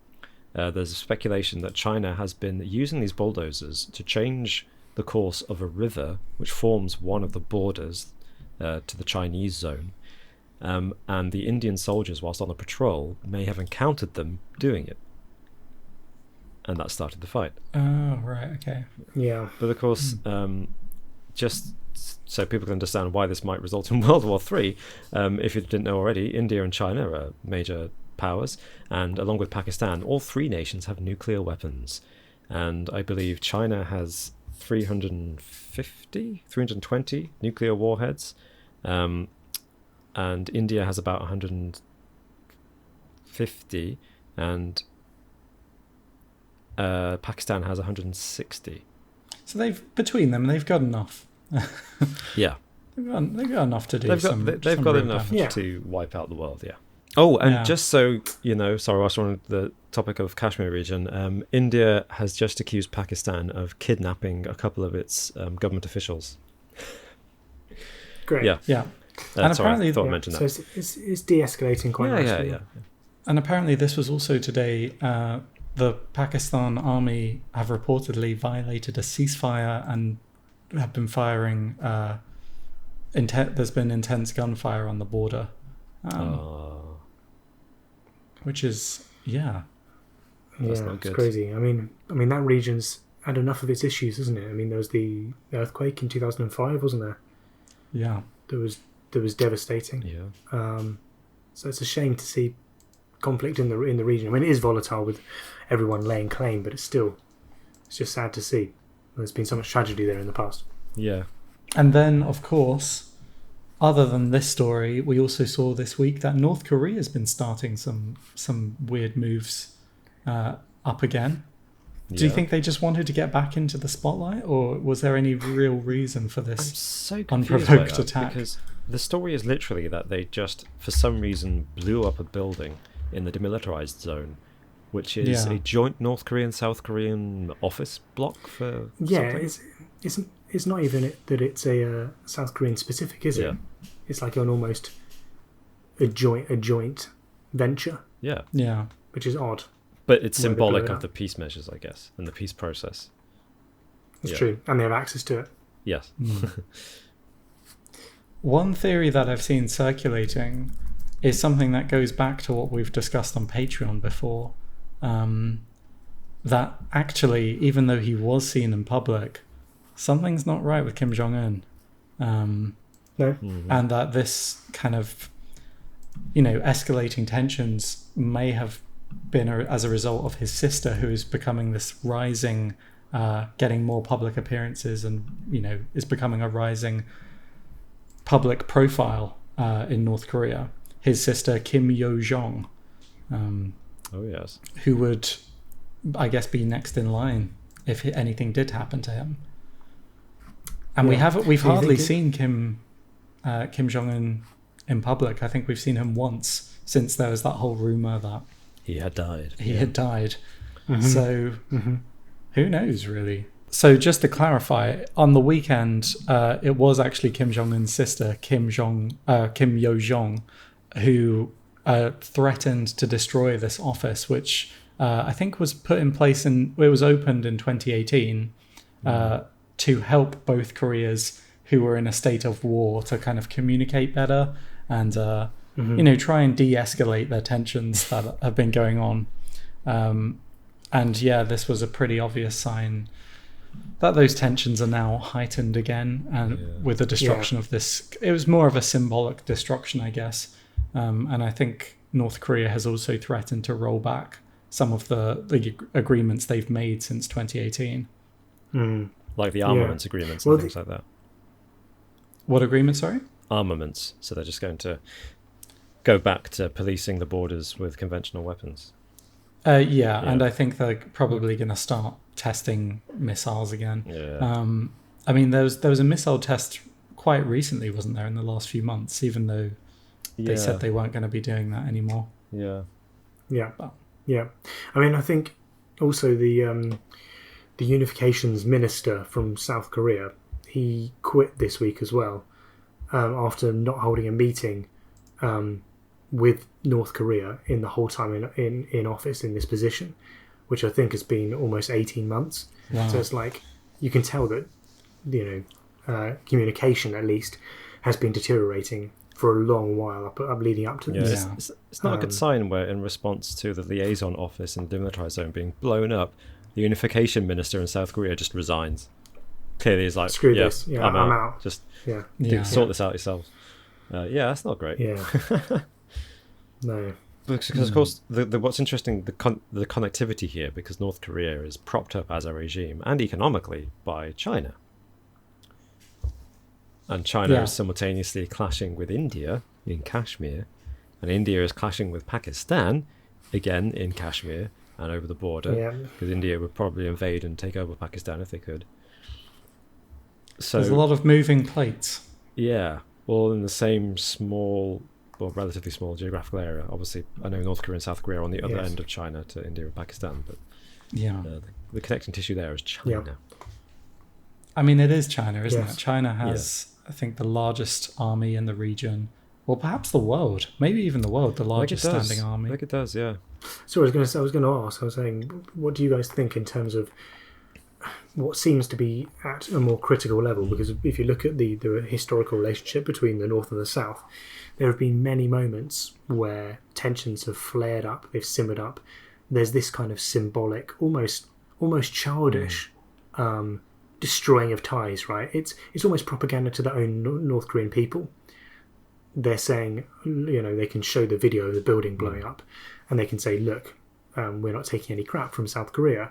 there's a speculation that China has been using these bulldozers to change the course of a river which forms one of the borders to the Chinese zone, and the Indian soldiers, whilst on a patrol, may have encountered them doing it, and that started the fight. Oh, right, okay. Yeah. But of course, just so people can understand why this might result in World War III, if you didn't know already, India and China are major powers, and along with Pakistan, all three nations have nuclear weapons, and I believe China has 320 nuclear warheads, and India has about 150, and Pakistan has 160. So between them they've got enough. Yeah, they've got enough to do. they've some got real enough damage. to wipe out the world. Yeah. Oh, and Yeah. just so you know, sorry, whilst we're on the topic of Kashmir region, India has just accused Pakistan of kidnapping a couple of its government officials. Great. Yeah. Yeah. And Sorry, I apparently- thought I Yeah, mentioned so that. it's de-escalating quite Yeah, nicely. yeah. And apparently, this was also today. The Pakistan army have reportedly violated a ceasefire and have been firing. There's been intense gunfire on the border, which is That's Yeah, not it's good. crazy. I mean, that region's had enough of its issues, isn't it? I mean, there was the earthquake in 2005, wasn't there? yeah. That was devastating. Yeah. So it's a shame to see conflict in the region. I mean, it is volatile with everyone laying claim, but it's just sad to see. There's been so much tragedy there in the past. Yeah. And then, of course, other than this story, we also saw this week that North Korea has been starting some weird moves up again. Do you Yeah. think they just wanted to get back into the spotlight, or was there any real reason for I'm this? so confused unprovoked by that, attack? because the story is literally that they just, for some reason, blew up a building in the demilitarized zone, which is Yeah. a joint North Korean South Korean office block for Yeah, something. it's not even that it's a South Korean specific, is Yeah. it? It's like an almost a joint venture, Yeah, Yeah. which is odd. but it's Why they symbolic blew it of up. the peace measures, I guess, and the peace process. It's Yeah. true, and they have access to it. Yes. One theory that I've seen circulating is something that goes back to what we've discussed on Patreon before. That actually, even though he was seen in public, something's not right with Kim Jong Un. No, And that this kind of, escalating tensions may have been as a result of his sister, who is becoming this rising, getting more public appearances and, is becoming a rising public profile in North Korea. His sister, Kim Yo-jong, Oh yes. who would, I guess, be next in line if anything did happen to him. And Yeah. we've Do you hardly think seen Kim Jong-un in public. I think we've seen him once since there was that whole rumor that He had died. he Yeah. had died. So who knows, really? So just to clarify, on the weekend, it was actually Kim Jong-un's sister, Kim Yo-jong, who threatened to destroy this office, which I think was put in place it was opened in 2018 to help both Koreas who were in a state of war to kind of communicate better and try and de-escalate their tensions that have been going on. And yeah, this was a pretty obvious sign that those tensions are now heightened again, and with the destruction of this, it was more of a symbolic destruction, I guess. And I think North Korea has also threatened to roll back some of the agreements they've made since 2018. Like the armaments agreements Well, and things like that. What agreement, sorry? Armaments. So they're just going to go back to policing the borders with conventional weapons. Yeah, and I think they're probably going to start testing missiles again. Yeah. I mean, there was a missile test quite recently, wasn't there, in the last few months, even though they said they weren't going to be doing that anymore. Yeah. Yeah, Well. yeah. I mean, I think also the unifications minister from South Korea, he quit this week as well after not holding a meeting with North Korea in the whole time in office in this position, which I think has been almost 18 months. Wow. So it's like you can tell that communication at least has been deteriorating for a long while up leading up to Yeah, this. Yeah. it's not a good sign where, in response to the liaison office in the demilitarized zone being blown up, the unification minister in South Korea just resigns. Clearly, he's like, Screw this. Yeah, I'm out. Just Yeah, Yeah. sort this out yourselves. Yeah, that's not great. yeah. No. Because of course, the what's interesting, the connectivity here, because North Korea is propped up as a regime and economically by China, and China is simultaneously clashing with India in Kashmir, and India is clashing with Pakistan again in Kashmir and over the border, Yeah. because India would probably invade and take over Pakistan if they could. So There's a lot of moving plates. yeah, all in the same small, well, relatively small geographical area. Obviously, I know North Korea and South Korea are on the other Yes. end of China to India and Pakistan, but Yeah. the connecting tissue there is China. I mean, it is China, isn't Yes. it? China has I think, the largest army in the region, or perhaps the world, maybe even the world, the largest standing army. I think it does, yeah. So I was going to ask. I was saying, what do you guys think in terms of what seems to be at a more critical level? Because if you look at the historical relationship between the North and the South, there have been many moments where tensions have flared up, they've simmered up. There's this kind of symbolic, almost childish destroying of ties, right? It's almost propaganda to their own North Korean people. They're saying, they can show the video of the building blowing up, and they can say, look, we're not taking any crap from South Korea.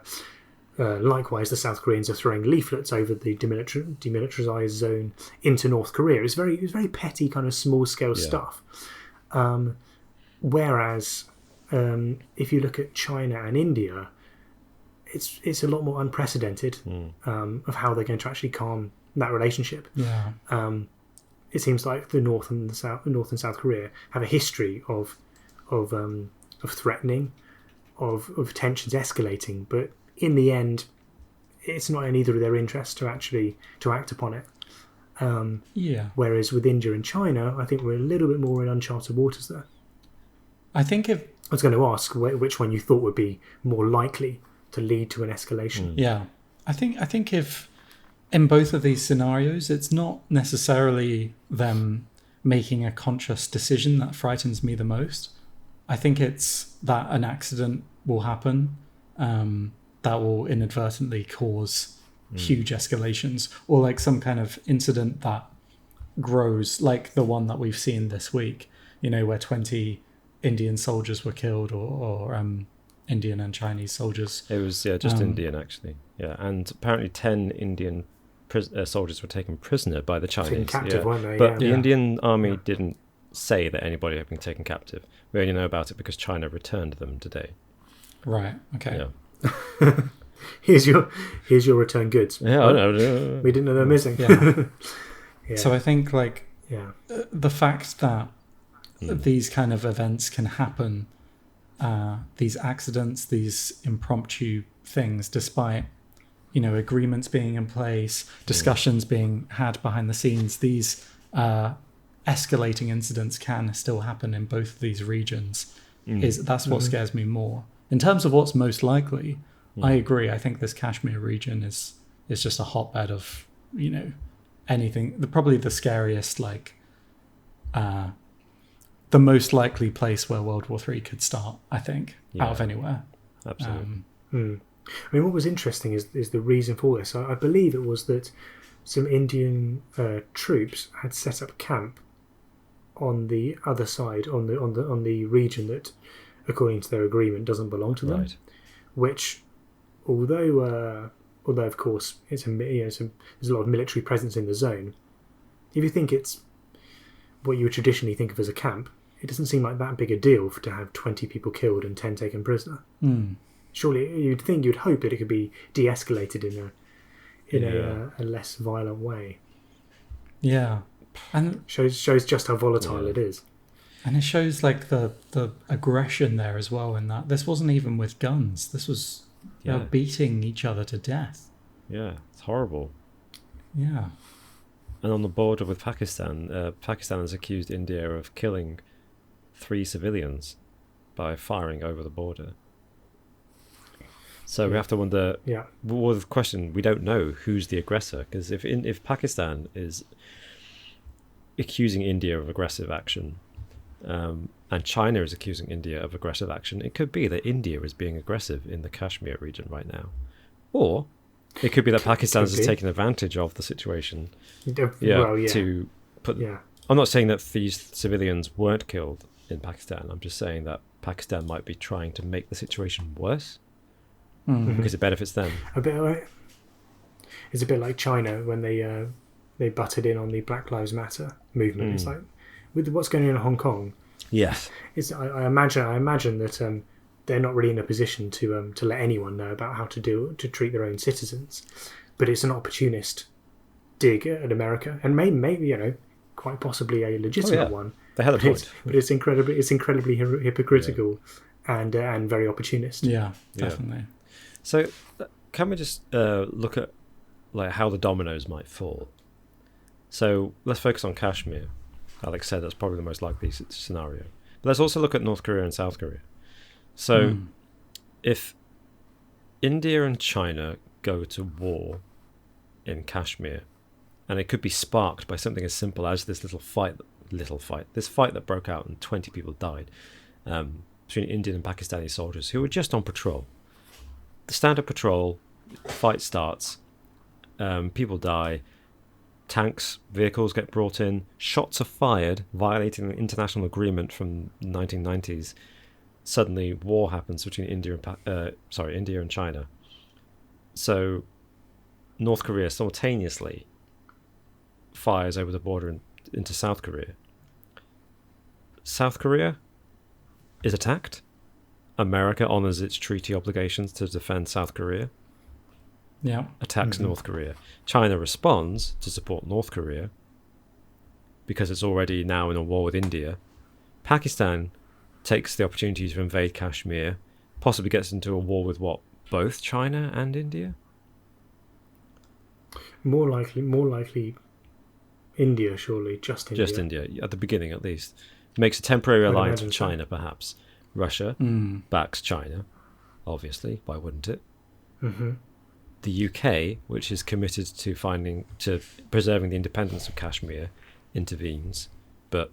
Likewise, the South Koreans are throwing leaflets over the demilitarized zone into North Korea. It's very petty, kind of small scale stuff. Whereas if you look at China and India, it's a lot more unprecedented of how they're going to actually calm that relationship. Yeah. It seems like the North and South Korea have a history of threatening, of tensions escalating, but in the end, it's not in either of their interests to act upon it. Whereas with India and China, I think we're a little bit more in uncharted waters there. I think I was going to ask which one you thought would be more likely to lead to an escalation. Yeah, I think if in both of these scenarios, it's not necessarily them making a conscious decision that frightens me the most. I think it's that an accident will happen that will inadvertently cause huge escalations, or like some kind of incident that grows, like the one that we've seen this week, where 20 Indian soldiers were killed, or Indian and Chinese soldiers. It was just Indian actually, and apparently 10 Indian soldiers were taken prisoner by the Chinese. Taken captive, weren't they? But the Indian army didn't say that anybody had been taken captive. We only know about it because China returned them today. Right. Okay. Yeah. Here's your return goods. Yeah, I know. We didn't know they're missing. Yeah. So I think the fact that these kind of events can happen, these accidents, these impromptu things, despite agreements being in place, discussions being had behind the scenes, these escalating incidents can still happen in both of these regions. That's what scares me more. In terms of what's most likely, I agree. I think this Kashmir region is just a hotbed of, anything. Probably the scariest, the most likely place where World War III could start, I think, out of anywhere. Absolutely. I mean, what was interesting is the reason for this. I believe it was that some Indian troops had set up camp on the other side, on the region that, according to their agreement, doesn't belong to them. Right. Which, although of course there's a lot of military presence in the zone, if you think it's what you would traditionally think of as a camp, it doesn't seem like that big a deal to have 20 people killed and 10 taken prisoner. Surely you'd hope that it could be de-escalated in a less violent way. Yeah, and shows just how volatile it is. And it shows the aggression there as well, in that this wasn't even with guns. This was beating each other to death. Yeah, it's horrible. Yeah. And on the border with Pakistan, Pakistan has accused India of killing 3 civilians by firing over the border. So we have to wonder, well, the question, we don't know who's the aggressor, because if Pakistan is accusing India of aggressive action, and China is accusing India of aggressive action, it could be that India is being aggressive in the Kashmir region right now. Or it could be that Pakistan is taking advantage of the situation. To put... I'm not saying that these civilians weren't killed in Pakistan. I'm just saying that Pakistan might be trying to make the situation worse because it benefits them. It's a bit like China when they butted in on the Black Lives Matter movement. It's like, with what's going on in Hong Kong, yes, I imagine that they're not really in a position to let anyone know about how to treat their own citizens, but it's an opportunist dig at America, and maybe quite possibly a legitimate one. They had a point, but it's incredibly hypocritical and very opportunist. Yeah, definitely. So can we just look at how the dominoes might fall? So let's focus on Kashmir. Alex said that's probably the most likely scenario. But let's also look at North Korea and South Korea. So if India and China go to war in Kashmir, and it could be sparked by something as simple as this this fight that broke out and 20 people died between Indian and Pakistani soldiers who were just on patrol. The standard patrol, fight starts, people die, tanks, vehicles get brought in, shots are fired, violating an international agreement from the 1990s. Suddenly, war happens between India and China. So, North Korea simultaneously fires over the border into South Korea. South Korea is attacked. America honors its treaty obligations to defend South Korea. Yeah. Attacks North Korea. China responds to support North Korea because it's already now in a war with India. Pakistan takes the opportunity to invade Kashmir, possibly gets into a war with both China and India? More likely India, surely. Just India. Just India, at the beginning at least. Makes a temporary alliance with China, perhaps. Russia backs China, obviously. Why wouldn't it? Mm-hmm. The UK, which is committed to preserving the independence of Kashmir, intervenes, but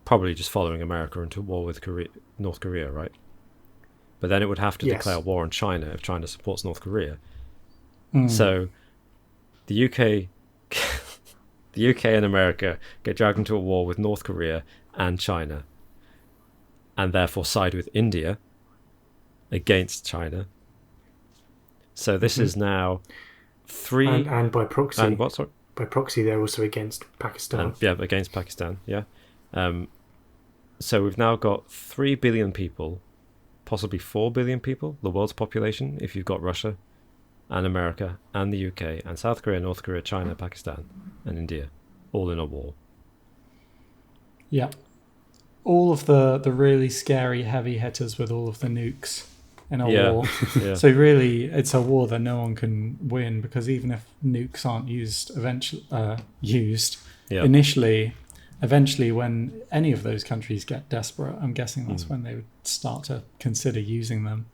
probably just following America into war with North Korea, right? But then it would have to declare war on China if China supports North Korea. So the UK and America get dragged into a war with North Korea and China, and therefore side with India against China. So this is now three... And by proxy... And what, sorry? By proxy, they're also against Pakistan. Against Pakistan, yeah. So we've now got 3 billion people, possibly 4 billion people, the world's population, if you've got Russia and America and the UK and South Korea, North Korea, China, Pakistan and India, all in a war. Yeah. All of the really scary heavy hitters with all of the nukes in a war. Yeah. So really, it's a war that no one can win, because even if nukes aren't used initially, eventually when any of those countries get desperate, I'm guessing that's when they would start to consider using them.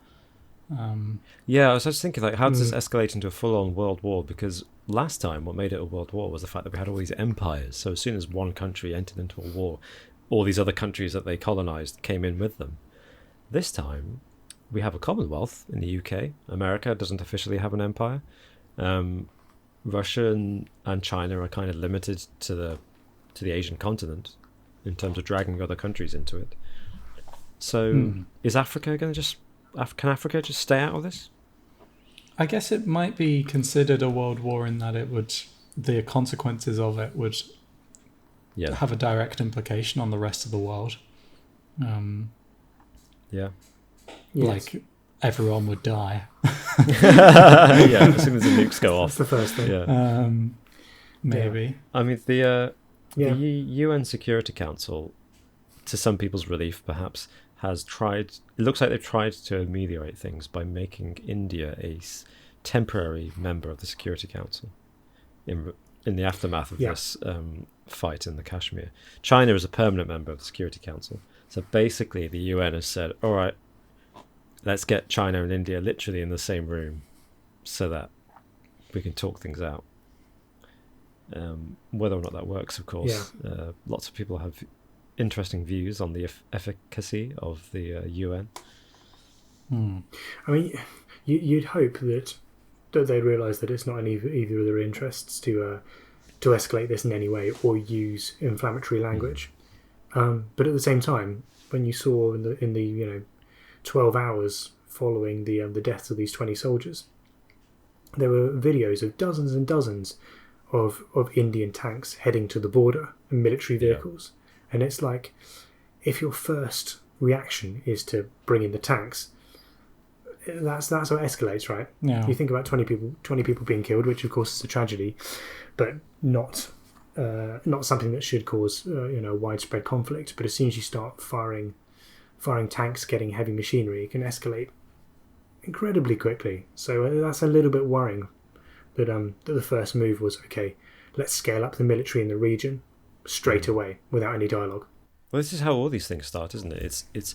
I was just thinking, like, how does this escalate into a full-on world war? Because last time what made it a world war was the fact that we had all these empires. So as soon as one country entered into a war, all these other countries that they colonized came in with them. This time we have a Commonwealth in the UK. America doesn't officially have an empire. Russia and China are kind of limited to the Asian continent in terms of dragging other countries into it. So is Africa going to can Africa just stay out of this? I guess it might be considered a world war in that the consequences of it would have a direct implication on the rest of the world. Like everyone would die. As soon as the nukes go off. That's the first thing. Maybe. I mean, the UN Security Council, to some people's relief perhaps, has tried... It looks like they've tried to ameliorate things by making India a temporary member of the Security Council in the aftermath of this fight in the Kashmir. China is a permanent member of the Security Council. So basically the UN has said, all right, let's get China and India literally in the same room so that we can talk things out. Whether or not that works, of course, lots of people have interesting views on the efficacy of the UN. I mean, you'd hope that they realise that it's not in either of their interests to escalate this in any way or use inflammatory language. But at the same time, when you saw in the 12 hours following the deaths of these 20 soldiers, there were videos of dozens and dozens of Indian tanks heading to the border and military vehicles. And it's like, if your first reaction is to bring in the tanks, that's how it escalates, right? Yeah. You think about 20 people being killed, which of course is a tragedy, but not something that should cause widespread conflict. But as soon as you start firing tanks, getting heavy machinery, it can escalate incredibly quickly. So that's a little bit worrying that the first move was, okay, let's scale up the military in the region straight away without any dialogue. Well, this is how all these things start, isn't it? It's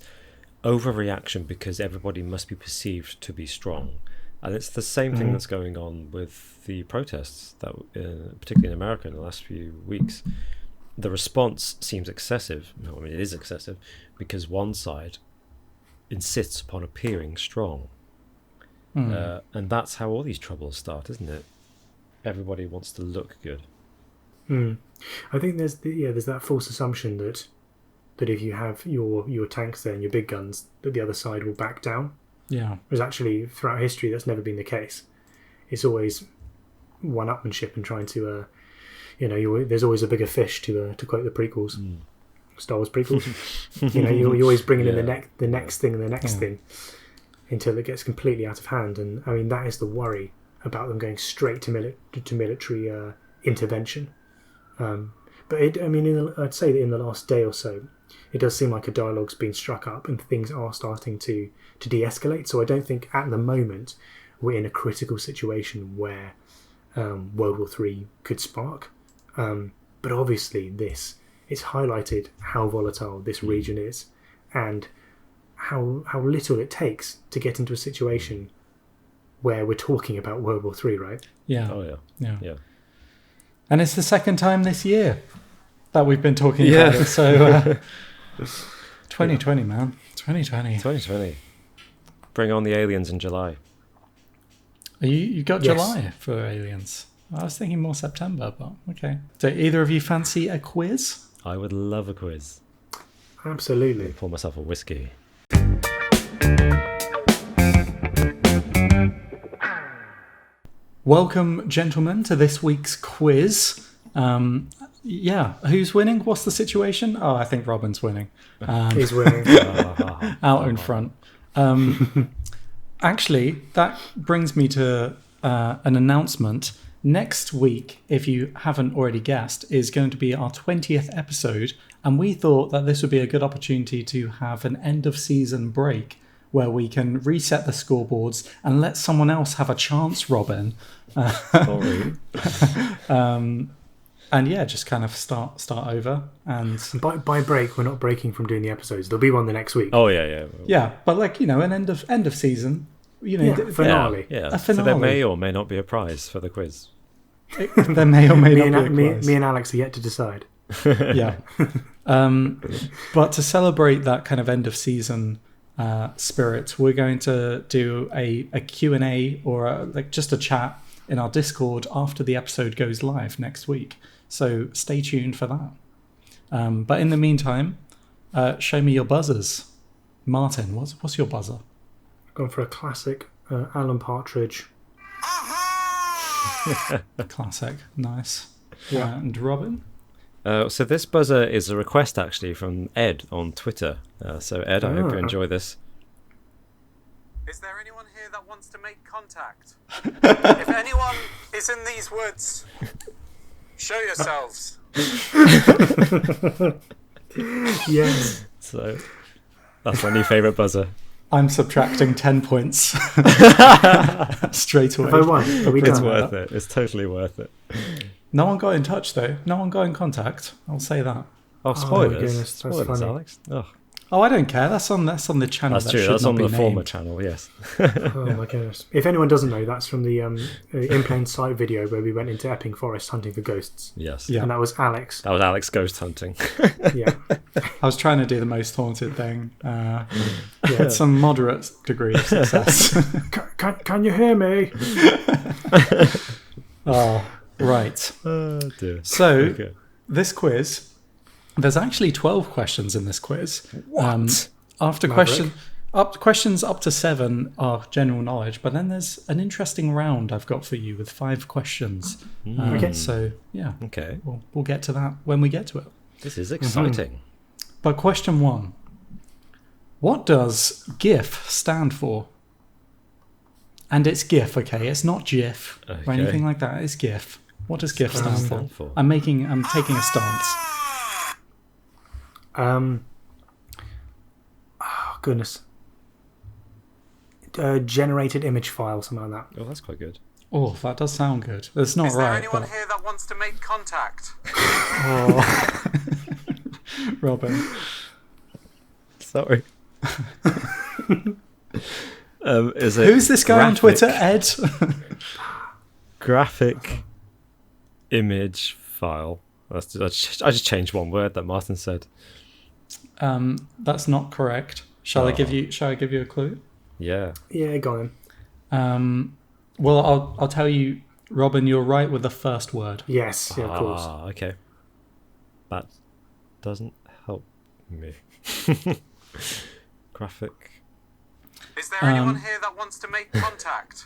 overreaction because everybody must be perceived to be strong. And it's the same thing that's going on with the protests, that, particularly in America in the last few weeks. The response seems excessive. No, I mean, it is excessive because one side insists upon appearing strong. And that's how all these troubles start, isn't it? Everybody wants to look good. I think there's that false assumption that if you have your tanks there and your big guns, that the other side will back down. Yeah. Whereas actually, throughout history, that's never been the case. It's always one-upmanship and trying to, there's always a bigger fish, to quote the prequels, Star Wars prequels. You're always bringing in the next thing and the next thing until it gets completely out of hand. And I mean, that is the worry about them going straight to military intervention. But I'd say that in the last day or so, it does seem like a dialogue's been struck up and things are starting to de-escalate. So I don't think at the moment we're in a critical situation where World War III could spark. But obviously it's highlighted how volatile this region is and how little it takes to get into a situation where we're talking about World War III, right? Yeah. Oh, yeah. And it's the second time this year that we've been talking about it. So 2020, man. 2020. Bring on the aliens in July. You got July for aliens. I was thinking more September, but okay. Do either of you fancy a quiz? I would love a quiz. Absolutely. Pour myself a whiskey. Welcome, gentlemen, to this week's quiz. Who's winning? What's the situation? Oh, I think Robin's winning. He's winning. Out in front. Actually, that brings me to an announcement. Next week, if you haven't already guessed, is going to be our 20th episode, and we thought that this would be a good opportunity to have an end-of-season break where we can reset the scoreboards and let someone else have a chance, Robin. Sorry. And yeah, just kind of start over. And by break, we're not breaking from doing the episodes. There'll be one the next week. Oh yeah. Yeah, but an end of season. Finale. Yeah. A finale. So there may or may not be a prize for the quiz. There may or may not be a quiz. Me and Alex are yet to decide. Yeah. But to celebrate that kind of end of season spirit, we're going to do a Q&A or just a chat in our Discord after the episode goes live next week. So stay tuned for that. But in the meantime, show me your buzzers. Martin, what's your buzzer? Gone for a classic Alan Partridge. Classic. Nice. Yeah. And Robin? So this buzzer is a request actually from Ed on Twitter. So Ed, I hope you enjoy this. Is there anyone here that wants to make contact? If anyone is in these woods, show yourselves. Yes. So that's my new favourite buzzer. I'm subtracting 10 points straight away. Have I won? Are we It's done? worth it. It's totally worth it. No one got in touch, though. No one got in contact. I'll say that. Oh, my spoilers. goodness, that's Spoilers, funny. Alex. Oh, Oh, I don't care. That's on the channel. that's that true. should That's not on be the former named. channel, yes. Oh my goodness. If anyone doesn't know, that's from the In Plain Sight video where we went into Epping Forest hunting for ghosts. Yes. Yeah. And that was Alex. That was Alex ghost hunting. Yeah. I was trying to do the most haunted thing. Yeah. Had some moderate degree of success. Can you hear me? Oh, right. Oh, dear. So Okay. this quiz, there's actually 12 questions in this quiz. What? After Maverick. questions up to 7 are general knowledge, but then there's an interesting round I've got for you with 5 questions. Okay. So yeah, Okay. we'll get to that when we get to it. This is exciting. But question 1. What does GIF stand for? And it's GIF, okay? It's not GIF or Okay. anything like that. It's GIF. What does GIF stand stand for? for? I'm taking a stance. Oh, goodness. Generated image file, something like that. Oh, that's quite good. Oh, that does sound good. It's not Is there right, anyone but here that wants to make contact? Robin. Sorry. Is it Who's this guy on Twitter, Ed? graphic image file? I just changed one word that Martin said. That's not correct. Shall I give you a clue? Yeah. Yeah, go on. Well, I'll tell you, Robin. You're right with the first word. Yes, yeah, of course. Okay. That doesn't help me. Graphic. Is there anyone here that wants to make contact?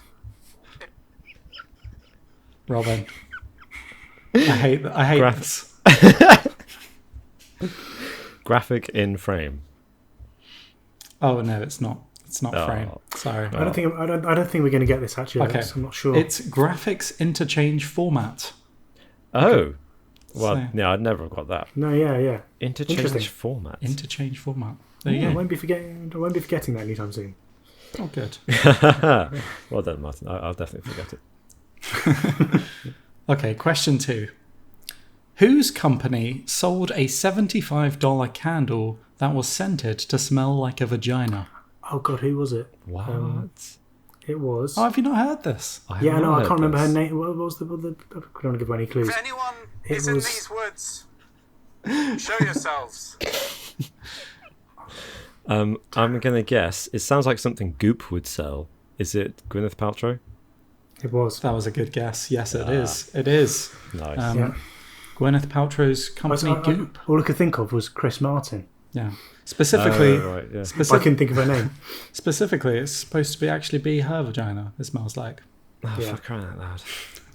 Robin. I hate this. Graphic in frame. Oh no, it's not. It's not Oh. frame. Sorry. I don't think we're going to get this actually. Okay. Alex. I'm not sure. It's graphics interchange format. Oh. Well, So- yeah, I'd never have got that. No, yeah. Interchange Interesting. format. Interchange format. There you I go. won't be forgetting that anytime soon. Oh, good. Well done, Martin. I'll definitely forget it. Okay, question 2. Whose company sold a $75 candle that was scented to smell like a vagina? Oh God, who was it? What? It was. Oh, have you not heard this? I have Yeah, not no, I heard can't remember her this. name. What was the? I don't want to give away any clues. If anyone It is in was- these woods, show yourselves. I'm gonna guess. It sounds like something Goop would sell. Is it Gwyneth Paltrow? It was. That was a good guess. Yes, it is. It is. Nice. Yeah. Gwyneth Paltrow's company Goop. All I could think of was Chris Martin. Yeah. Specifically, Oh, right, yeah. I couldn't think of her name. specifically, it's supposed to be actually be her vagina. It smells like. Oh, Yeah. for crying out loud.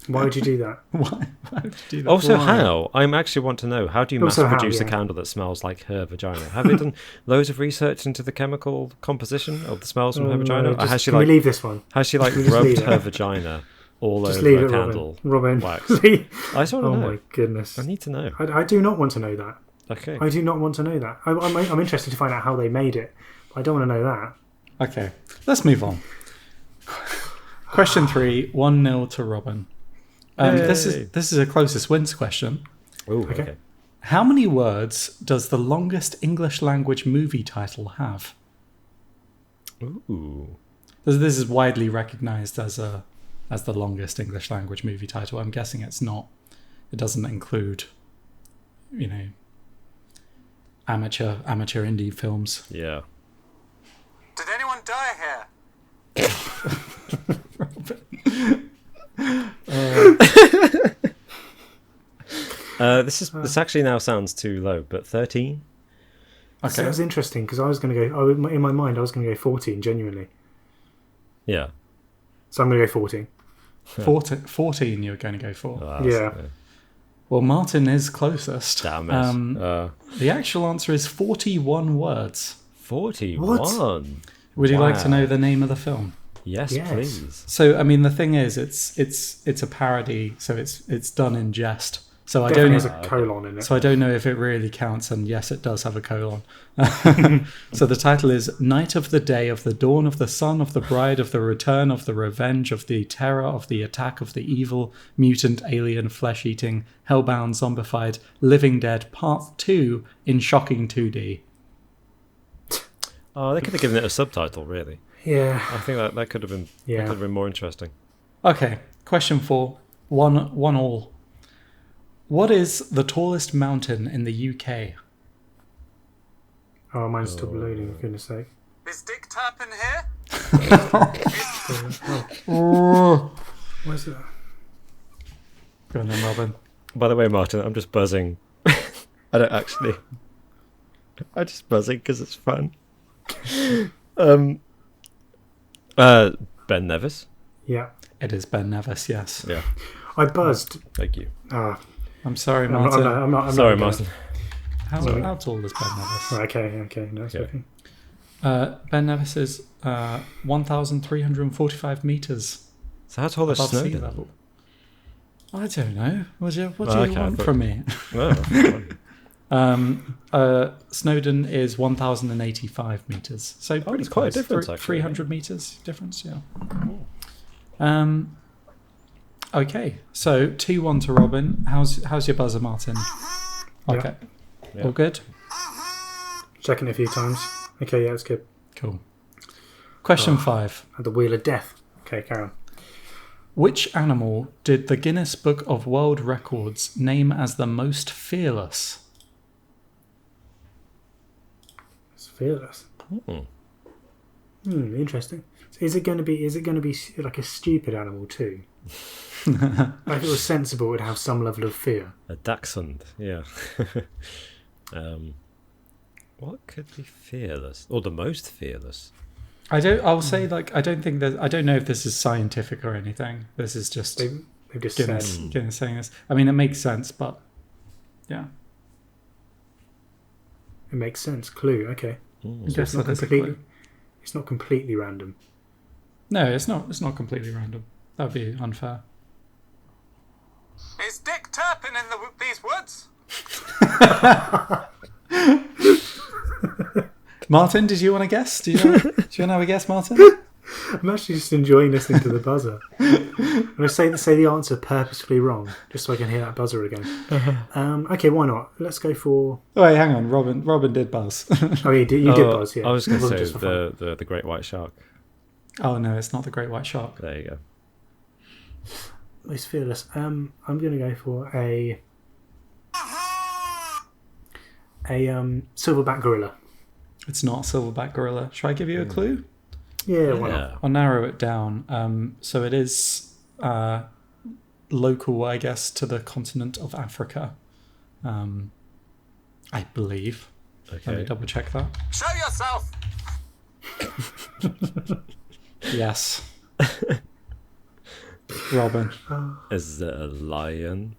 Why would you do that? Why would you do that? Also, Why? how? I actually want to know. How do you mass Also how, produce a yeah. candle that smells like her vagina? Have they done loads of research into the chemical composition of the smells from her vagina? Or has she can we like leave this one? has she like we just rubbed leave it? her vagina all Just over leave a it, candle? Robin. wax. Leave- I just want to oh know. my goodness. I need to know. I do not want to know that. Okay. I do not want to know that. I'm interested to find out how they made it. But I don't want to know that. Okay, let's move on. Question 3, 1-0 to Robin. This Yay. is a closest wins question. Ooh, Okay. okay. How many words does the longest English language movie title have? Ooh. This is widely recognised as the longest English language movie title. I'm guessing it's not. It doesn't include, amateur indie films. Yeah. Did anyone die here? This actually now sounds too low, but 13. So Okay. that's interesting because I was going to go. In my mind, I was going to go 14. Genuinely, Yeah. so I'm going to go 14. 14 you're going to go for. Oh, Yeah. Well, Martin is closest. Damn it. The actual answer is 41 words. 41. Would you like to Wow. know the name of the film? Yes, Yes. please. So, I mean, the thing is, it's a parody, so it's done in jest. So I Definitely don't has know. a colon in it. So I don't know if it really counts, and yes, it does have a colon. So the title is Night of the Day of the Dawn of the Sun of the Bride of the Return of the Revenge of the Terror of the Attack of the Evil Mutant Alien Flesh-Eating Hellbound Zombified Living Dead Part 2 in shocking 2D. Oh, they could have given it a subtitle, really. Yeah. I think that could have been Yeah. that could have been more interesting. Okay, question 4. One all. What is the tallest mountain in the UK? Oh, mine's still loading. For goodness sake. Is Dick Turpin here? Where's that? Go on then, Robin. By the way, Martin, I'm just buzzing. I don't actually. I'm just buzzing because it's fun. Ben Nevis. Yeah. It is Ben Nevis, yes. Yeah. I buzzed. Thank you. I'm sorry, I'm not- Martin. I'm not Sorry, gonna- Martin. How tall is Ben Nevis? Right, okay. No, it's Yeah. okay. Ben Nevis is 1,345 metres So how tall is above sea Snowden? level. I don't know. What do you Okay, want but- from me? Oh, Snowdon is 1,085 metres. So pretty it's quite a close. difference, actually. 300 metres difference, yeah. Okay, so 2-1 to Robin. How's your buzzer, Martin? Okay, Yeah. all good. Checking it a few times. Okay, yeah, it's good. Cool. Question 5. At the wheel of death. Okay, carry on. Which animal did the Guinness Book of World Records name as the most fearless? It's fearless. Hmm. Interesting. Is it going to be like a stupid animal too? Like if it was sensible, it would have some level of fear. A dachshund, yeah. What could be fearless? Or the most fearless? I'll say I don't know if this is scientific or anything. This is just They've just Guinness said Guinness saying this. I mean, it makes sense, but yeah. it makes sense. Clue. Okay. I guess that is a clue. It's not completely random. No, it's not. It's not completely random. That would be unfair. Is Dick Turpin in these woods? Martin, did you want to guess? Do you want to have a guess, Martin? I'm actually just enjoying listening to the buzzer. I'm going to say the answer purposefully wrong, just so I can hear that buzzer again. Okay, why not? Let's go for. Oh, wait, hang on. Robin did buzz. Oh, you did buzz, yeah. I was going It to wasn't say just for fun. the great white shark. Oh no, it's not the great white shark. There you go. Most fearless. I'm going to go for a silverback gorilla. It's not a silverback gorilla. Shall I give you a clue? Yeah, why not? I'll narrow it down. So it is local, I guess, to the continent of Africa. I believe. Let me Okay. double check that. Show yourself! Yes. Robin. Is it a lion?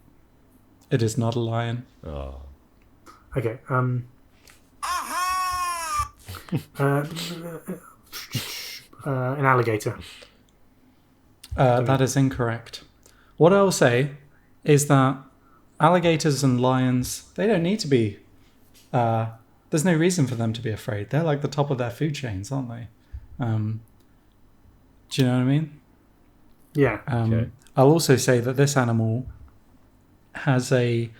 It is not a lion. Oh. Okay. An alligator. That is incorrect. What I'll say is that alligators and lions, they don't need to be... there's no reason for them to be afraid. They're like the top of their food chains, aren't they? Do you know what I mean? Yeah. Okay. I'll also say that this animal has a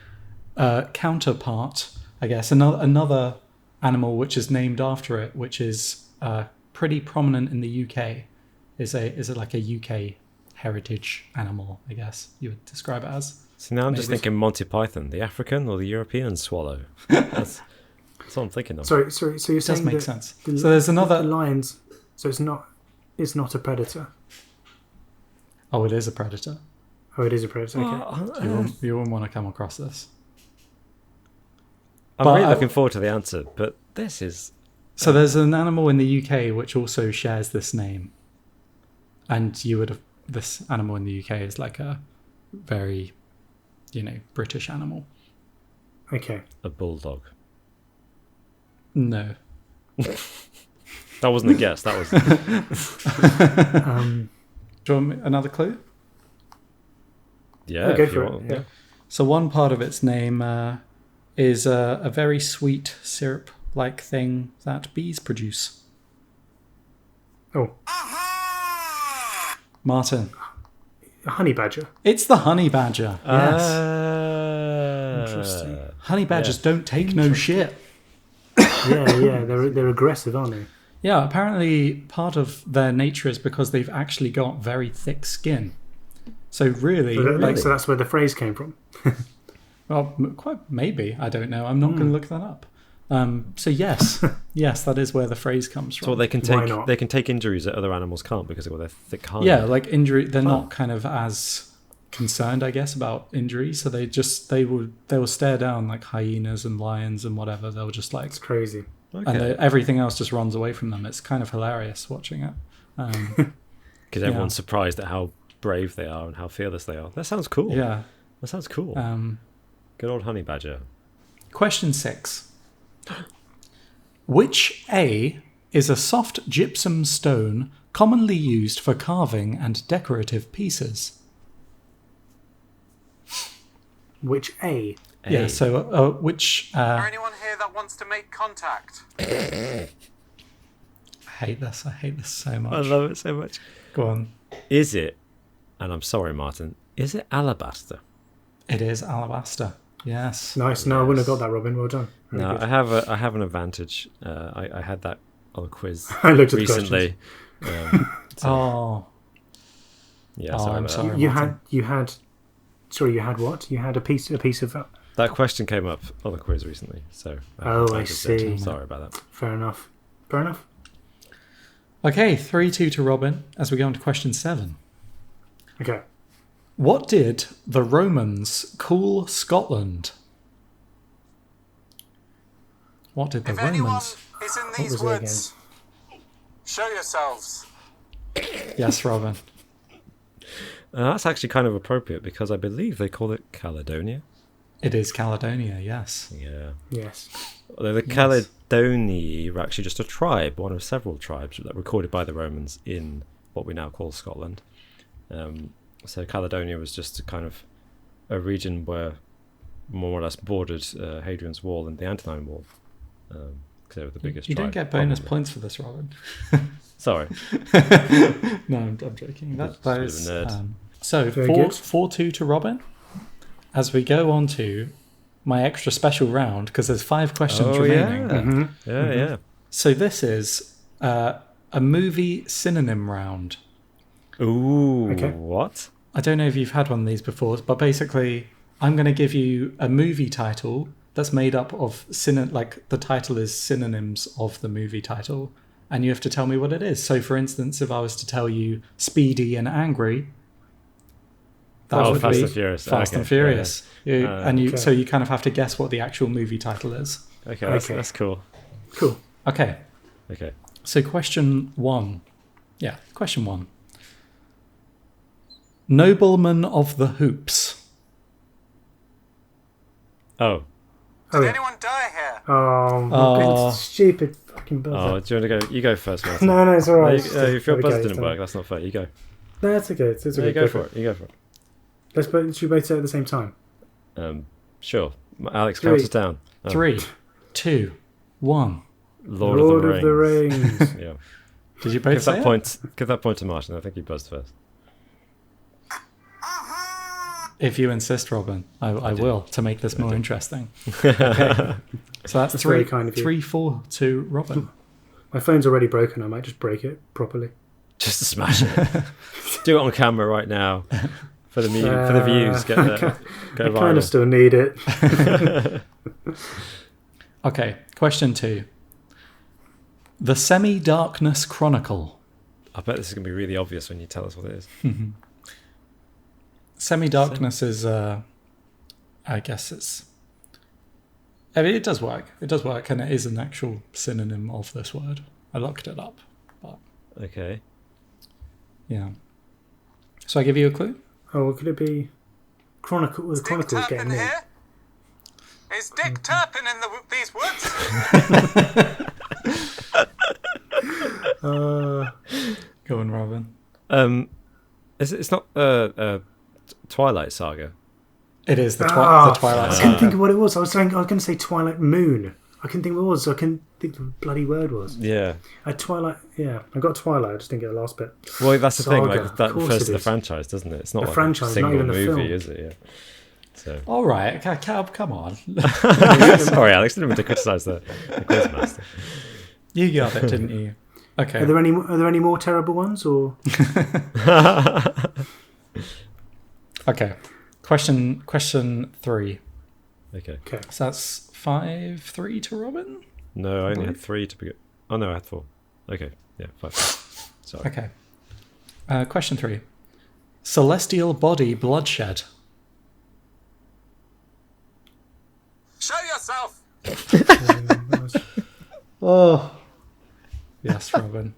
counterpart, I guess, another animal which is named after it, which is pretty prominent in the UK. Is it like a UK heritage animal, I guess you would describe it as. So now I'm just Maybe. thinking Monty Python, the African or the European swallow. That's what I'm thinking of. Sorry. So you're It does saying make that sense. the- So there's another... the lions. So it's not a predator. Oh, it is a predator. Oh, it is a predator. Okay. You wouldn't want to come across this. I'm but really I- looking forward to the answer, but this is... So there's an animal in the UK which also shares this name. And this animal in the UK is like a very, British animal. Okay. a bulldog. No. That wasn't a guess, that was... Do you want another clue? Yeah, Go if you for it. want. Yeah. So one part of its name is a very sweet syrup-like thing that bees produce. Oh, Martin. a honey badger. It's the honey badger. Yes. Interesting. Honey badgers don't take no shit. Yeah. They're aggressive, aren't they? Yeah, apparently part of their nature is because they've actually got very thick skin. So really, So that's where the phrase came from. well, quite maybe, I don't know. I'm not going to look that up. So yes, yes, that is where the phrase comes from. So they can Why take not? they can take injuries that other animals can't because they've got their thick hide. Yeah, like injury, they're not kind of as concerned, I guess, about injury. So they will stare down like hyenas and lions and whatever. They'll just like, It's crazy. and Okay. everything else just runs away from them. It's kind of hilarious watching it. Because everyone's surprised at how brave they are and how fearless they are. That sounds cool. Yeah. That sounds cool. Good old honey badger. Question 6. Which A is a soft gypsum stone commonly used for carving and decorative pieces? Which A? Yeah, so which... Is there anyone here that wants to make contact? I hate this so much. I love it so much. Go on. Is it, and I'm sorry, Martin, Is it alabaster? It is alabaster. Yes. Nice. No, I wouldn't have got that, Robin. Well done. Very No, good. I have an advantage. I had that on a quiz I looked at the recently. Oh, Yeah, Oh, sorry I'm about sorry. that. You had. Sorry, you had what? You had a piece of. That question came up on a quiz recently, so Oh, I advantage there. see. Sorry about that. Fair enough. Fair enough. okay. 3-2 to Robin as we go on to question 7. Okay. What did the Romans call Scotland? What did the If anyone Romans? is in was these it woods, show yourselves. Yes, Robin. That's actually kind of appropriate because I believe they call it Caledonia. It is Caledonia. Yes. Yeah. Yes. Although the Caledonii were actually just a tribe, one of several tribes that were recorded by the Romans in what we now call Scotland. So Caledonia was just a kind of a region where more or less bordered Hadrian's Wall and the Antonine Wall. Because they were the biggest You tribe. don't get bonus probably. points for this, Robin. Sorry. No, I'm joking. That Just a bit of a is, nerd. so Very 4-2 to Robin. As we go on to my extra special round, because there's 5 questions Oh, remaining. yeah. Mm-hmm. Yeah, yeah. So this is a movie synonym round. Ooh, Okay. what? I don't know if you've had one of these before, but basically, I'm going to give you a movie title that's made up of like the title is synonyms of the movie title, and you have to tell me what it is. So, for instance, if I was to tell you Speedy and Angry, that would Fast be and Furious. Fast Okay, and Furious. okay. So you kind of have to guess what the actual movie title is. Okay, Okay. that's cool. Cool. Okay, Okay. so question 1. Yeah, question 1. Nobleman of the Hoops. Oh, Oh, Did yeah. anyone die here? Oh, Oh. stupid fucking buzzer. do you want to go? You go first, Martin. No, it's all right. If your There we buzzer go, didn't it's work, done. that's not fair. You go. No, it's okay. It's No, okay. you go for it. You go for it. Should we both say it at the same time? Sure. Alex, 3. count us down. 3, 2, 1. Lord of the Rings. Yeah. Did you both say it? Give that point to Martin. I think he buzzed first. If you insist, Robin, I will, to make this more interesting. Okay. So that's very kind of you. 3-4 to Robin. My phone's already broken. I might just break it properly. Just to smash it. Do it on camera right now for the for the views. Get I go kind of viral. still need it. Okay, question 2. The Semi-Darkness Chronicle. I bet this is going to be really obvious when you tell us what it is. Semi-Darkness is, I guess it's... I mean, it does work. It does work, and it is an actual synonym of this word. I looked it up, but Okay. yeah. So I give you a clue? Oh, what could it be? Chronicle. The Dick Chronicle's getting Turpin me. here? Is Dick Turpin in these woods? Go on, Robin. It's not Twilight Saga. It is the, Ah, the Twilight I couldn't Saga. think of what it was. I was going to say Twilight Moon. I couldn't think what it was. So I couldn't think the bloody word was. Yeah. Twilight. Yeah, I got Twilight. I just didn't get the last bit. Well, that's the thing. Saga. Like that Of course refers it to the is. franchise, doesn't it? It's not The like franchise, a not single even the movie, film. is it? Yeah. So All right, come on. sorry, Alex. Didn't mean to criticise the quizmaster. You got it, didn't you? Okay. Are there any more terrible ones or? Okay. Question 3. Okay. Okay. So that's 5-3 to Robin. No, I only had 3 to begin. Oh no, I had 4. Okay. Yeah, 5. Sorry. Okay. Question 3. Celestial body bloodshed. Show yourself! Oh. Yes, Robin.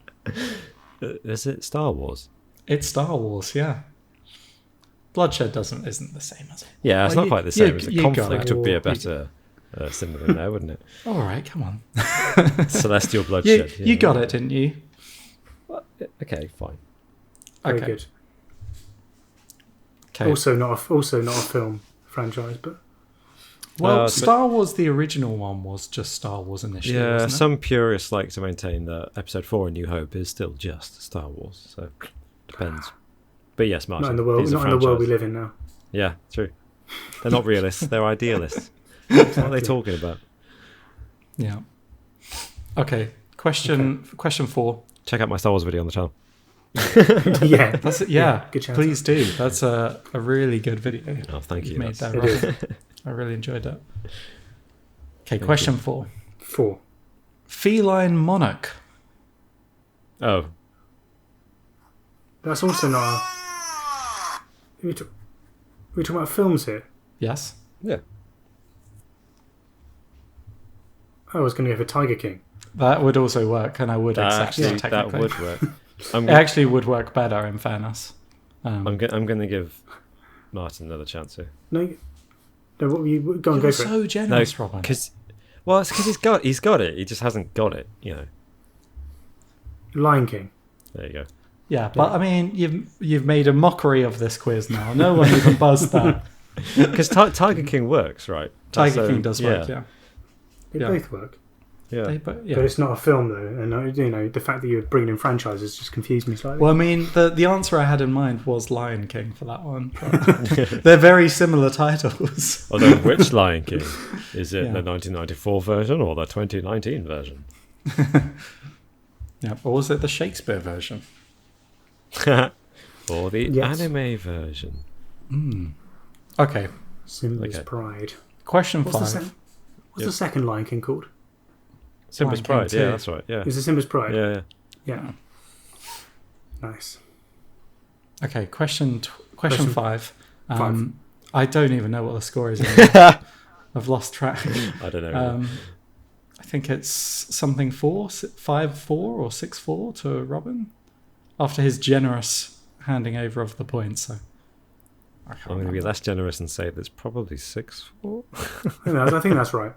Is it Star Wars? It's Star Wars, yeah. Bloodshed isn't the same as it. Yeah, it's Well, not quite the you- same. As you a got conflict it. would be a better synonym there, wouldn't it? All right, come on. Celestial You, bloodshed. you yeah. got it, didn't you? Okay, fine. Very Okay. good. Okay. Also not a film franchise, but Well, so- Star Wars, the original one, was just Star Wars initially, Yeah, wasn't it? some purists like to maintain that Episode 4 A New Hope is still just Star Wars. So, depends. But yes, Martin. Not in the world. these are Not in the world we franchise. live in now. Yeah, true. They're not realists. They're idealists. What are they talking about? Yeah. Okay. Question 4. Check out my Star Wars video on the channel. Yeah, That's it. Yeah. good shout Please do. That's a really good video. Oh, thank you. You've made That's- that It is. right. I really enjoyed that. Okay. Question 4. 4. Feline monarch. Oh, That's also not. We're talking about films here. Yes. yeah. I was going to go for Tiger King. That would also work, and I would accept it That technically. would work. It actually would work better, in fairness. I'm going to give Martin another chance here. No, what were you? Go on, You're go for it. so generous, Robin. Because he's got it. He just hasn't got it. You know. Lion King. There you go. Yeah, but I mean, you've made a mockery of this quiz now. No one even buzzed that. Because Tiger King works, right? Tiger King does work, yeah. They Yeah. both work. Yeah. But But it's not a film, though. And, the fact that you're bringing in franchises just confused me slightly. Well, I mean, the answer I had in mind was Lion King for that one. But they're very similar titles. Although, which Lion King? Is it Yeah. the 1994 version or the 2019 version? Yeah, or was it the Shakespeare version? Or the Yes. anime version? Okay, Simba's Okay. Pride. question What's 5. the second Lion King called? Simba's Lion King Pride. 2. Yeah, that's right. Yeah. Is it Simba's Pride? Yeah. Yeah. Nice. Okay, question Question 5. 5. I don't even know what the score is. Anymore. I've lost track. I don't know. I think it's something 5-4 or 6-4 to Robin after his generous handing over of the points. So I can't I'm going to be remember. less generous and say there's probably 6-4. I think that's right.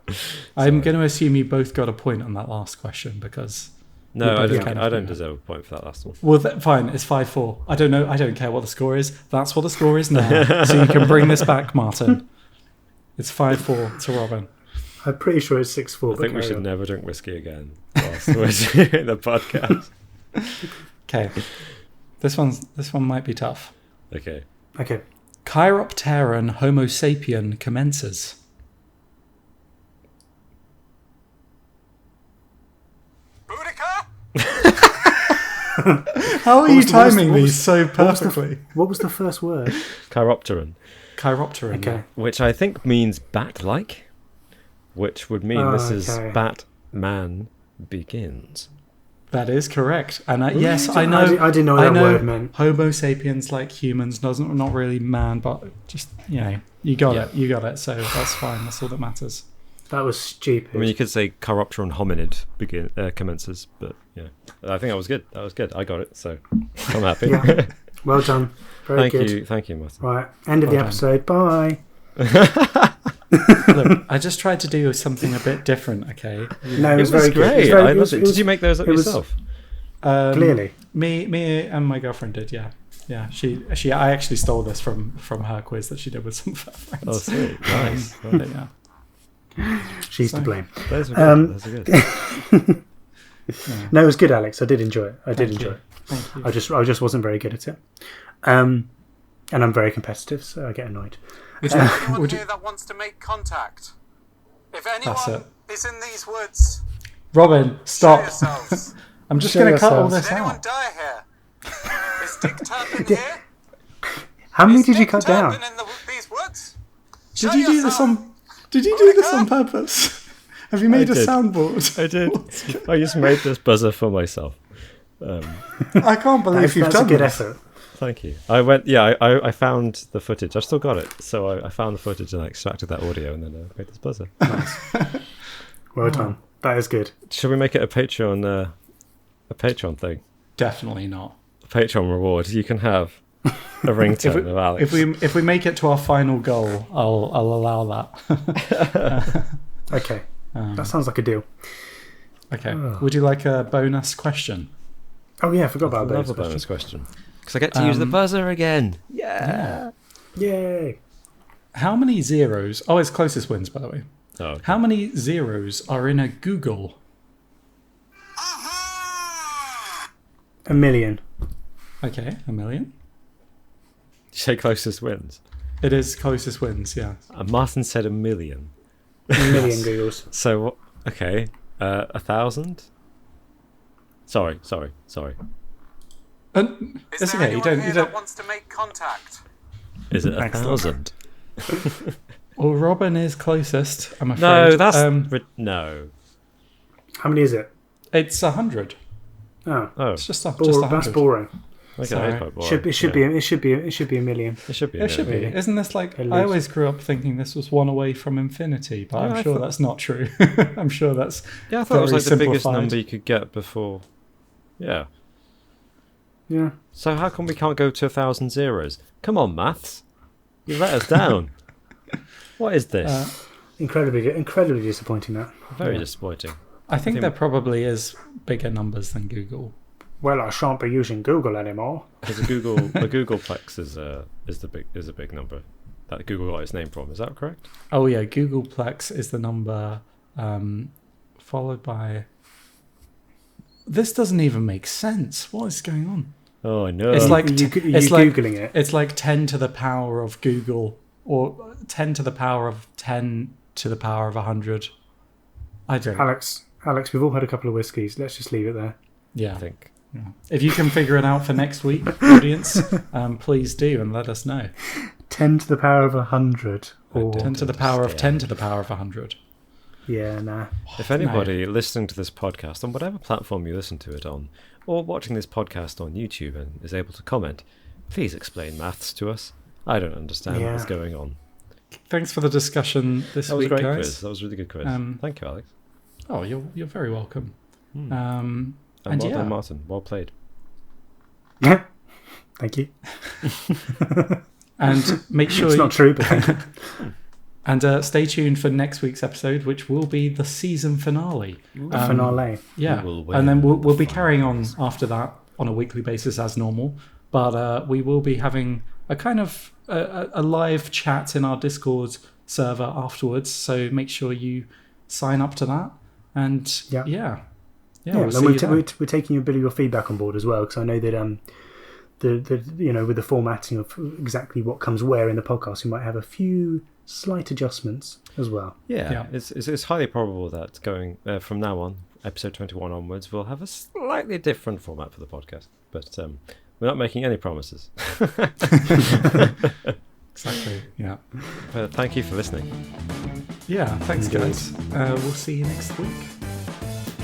I'm going to assume you both got a point on that last question because No, We I both don't, kind of I don't do that. deserve a point for that last one. well, fine. It's 5-4. I don't know. I don't care what the score is. That's what the score is now. So you can bring this back, Martin. It's 5-4 to Robin. I'm pretty sure it's 6-4. I think we should never drink whiskey again whilst we're doing the podcast. Okay, this one might be tough. Okay. Okay. Chiropteran Homo sapien commences. Boudica? How are What you was the- timing what was- these so what was the- perfectly? What was the first word? Chiropteran, Chiropteran. Okay. which I think means bat-like, which would mean this is Okay. Batman Begins. That is correct. And yes, I know. I didn't know what I that know word meant. Homo sapiens, like humans, doesn't not really man, but just you got Yeah. it. You got it. So that's fine. That's all that matters. That was stupid. I mean, you could say Chiropteran hominid commences, but yeah, I think that was good. That was good. I got it, so I'm happy. Yeah. Well done. Very good. Thank you, Martin. Right. End of Well the done. episode. Bye. Look, I just tried to do something a bit different. Okay. No, it was, It was very good. It great. was very- I it was- loved it. it was- Did you make those up it was- yourself? Clearly. Me and my girlfriend did. Yeah. Yeah. She. I actually stole this from her quiz that she did with some of her friends. Oh, sweet. Nice. But yeah. She's to So- blame. Those were good. Those were good. No, it was good, Alex. I did enjoy it. I did Thank enjoy you. it. Thank you. I just wasn't very good at it. And I'm very competitive, so I get annoyed. Is there anyone Would you- here that wants to make contact? If That's anyone it. is in these woods, Robin, show stop. yourselves. I'm just Show going to cut all yourselves. this Did anyone out. die here? Is Dick Turpin here? How many Is did you Dick cut down? Turpin in these woods? Did Show you do this yourself. on? Did you do this on purpose? Have you made a did. soundboard? I did. I just made this buzzer for myself. I can't believe you've That's a done good this. effort. Thank you. I went. Yeah, I found the footage. I've still got it. So I found the footage and I extracted that audio and then I made this buzzer. Well done. That is good. Should we make it a Patreon thing? Definitely not. A Patreon reward. You can have a ringtone of Alex. If we make it to our final goal, I'll allow that. Okay. That sounds like a deal. Okay. Would you like a bonus question? Oh yeah, I forgot I about love those a bonus questions. question because I get to use the buzzer again. Yeah. Yay. How many zeros? Oh, it's closest wins, by the way. Oh, okay. How many zeros are in a Google? 1 million. Okay, 1 million. say closest wins? It is closest wins, yeah. Martin said 1 million. 1 million Googles. So, okay, 1,000? Sorry. And Is it's there okay, you anyone don't, here you that don't. wants to make contact? Is it Excellent. 1,000? Well, Robin is closest, I'm afraid. No, that's... Um, How many is it? it's 100. Oh, Oh, It's just 100. that's boring. okay, sorry. that's quite boring. It should Yeah. be. It should be 1 million. It should be. It should be. Really? Isn't this like... At I least. always grew up thinking this was one away from infinity, but Yeah, I'm I sure thought- that's not true. I'm sure that's... Yeah, I thought it was very like the biggest simplified. number you could get before. Yeah. Yeah. So how come we can't go to 1,000 zeros? Come on, maths. You let us down. What is this? Incredibly disappointing. That. Very yeah. disappointing. I think think- there probably is bigger numbers than Google. Well, I shan't be using Google anymore. Because the Googleplex is a big number that Google got its name from. Is that correct? Oh yeah, Googleplex is the number followed by... This doesn't even make sense. What is going on? Oh, I know. It's like you it's like googling it. it's like 10 to the power of Google, or 10 to the power of 10 to the power of 100. I don't. Alex, we've all had a couple of whiskies. Let's just leave it there. Yeah. I think. Yeah. If you can figure it out for next week, audience, please do and let us know. 10 to the power of 100. Or 10 to the power of 10 to the power of 100. yeah, nah. If anybody listening to this podcast on whatever platform you listen to it on, or watching this podcast on YouTube and is able to comment, please explain maths to us. I don't understand Yeah. what's going on. Thanks for the discussion this That was a week, great guys. quiz. That was a really good quiz. Thank you, Alex. Oh, you're very welcome. And And well yeah, done, Martin. Well played. Yeah. Thank you. and make sure It's you, not true, but thank you. and stay tuned for next week's episode, which will be the season finale. Finale. Yeah, Who will win and then we'll be the carrying on after that on a weekly basis as normal. But we will be having a kind of a live chat in our Discord server afterwards. So make sure you sign up to that. And Yeah. yeah, Yeah, we'll and see you then. we're taking a bit of your feedback on board as well, because I know that the with the formatting of exactly what comes where in the podcast, we might have a few slight adjustments as well. Yeah, Yeah. It's highly probable that going from now on, episode 21 onwards, we'll have a slightly different format for the podcast. But we're not making any promises. Exactly. Yeah. But thank you for listening. Yeah. Thanks, Indeed. guys. We'll see you next week.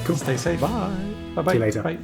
Cool. Stay safe. Bye. Bye. See you later. Bye.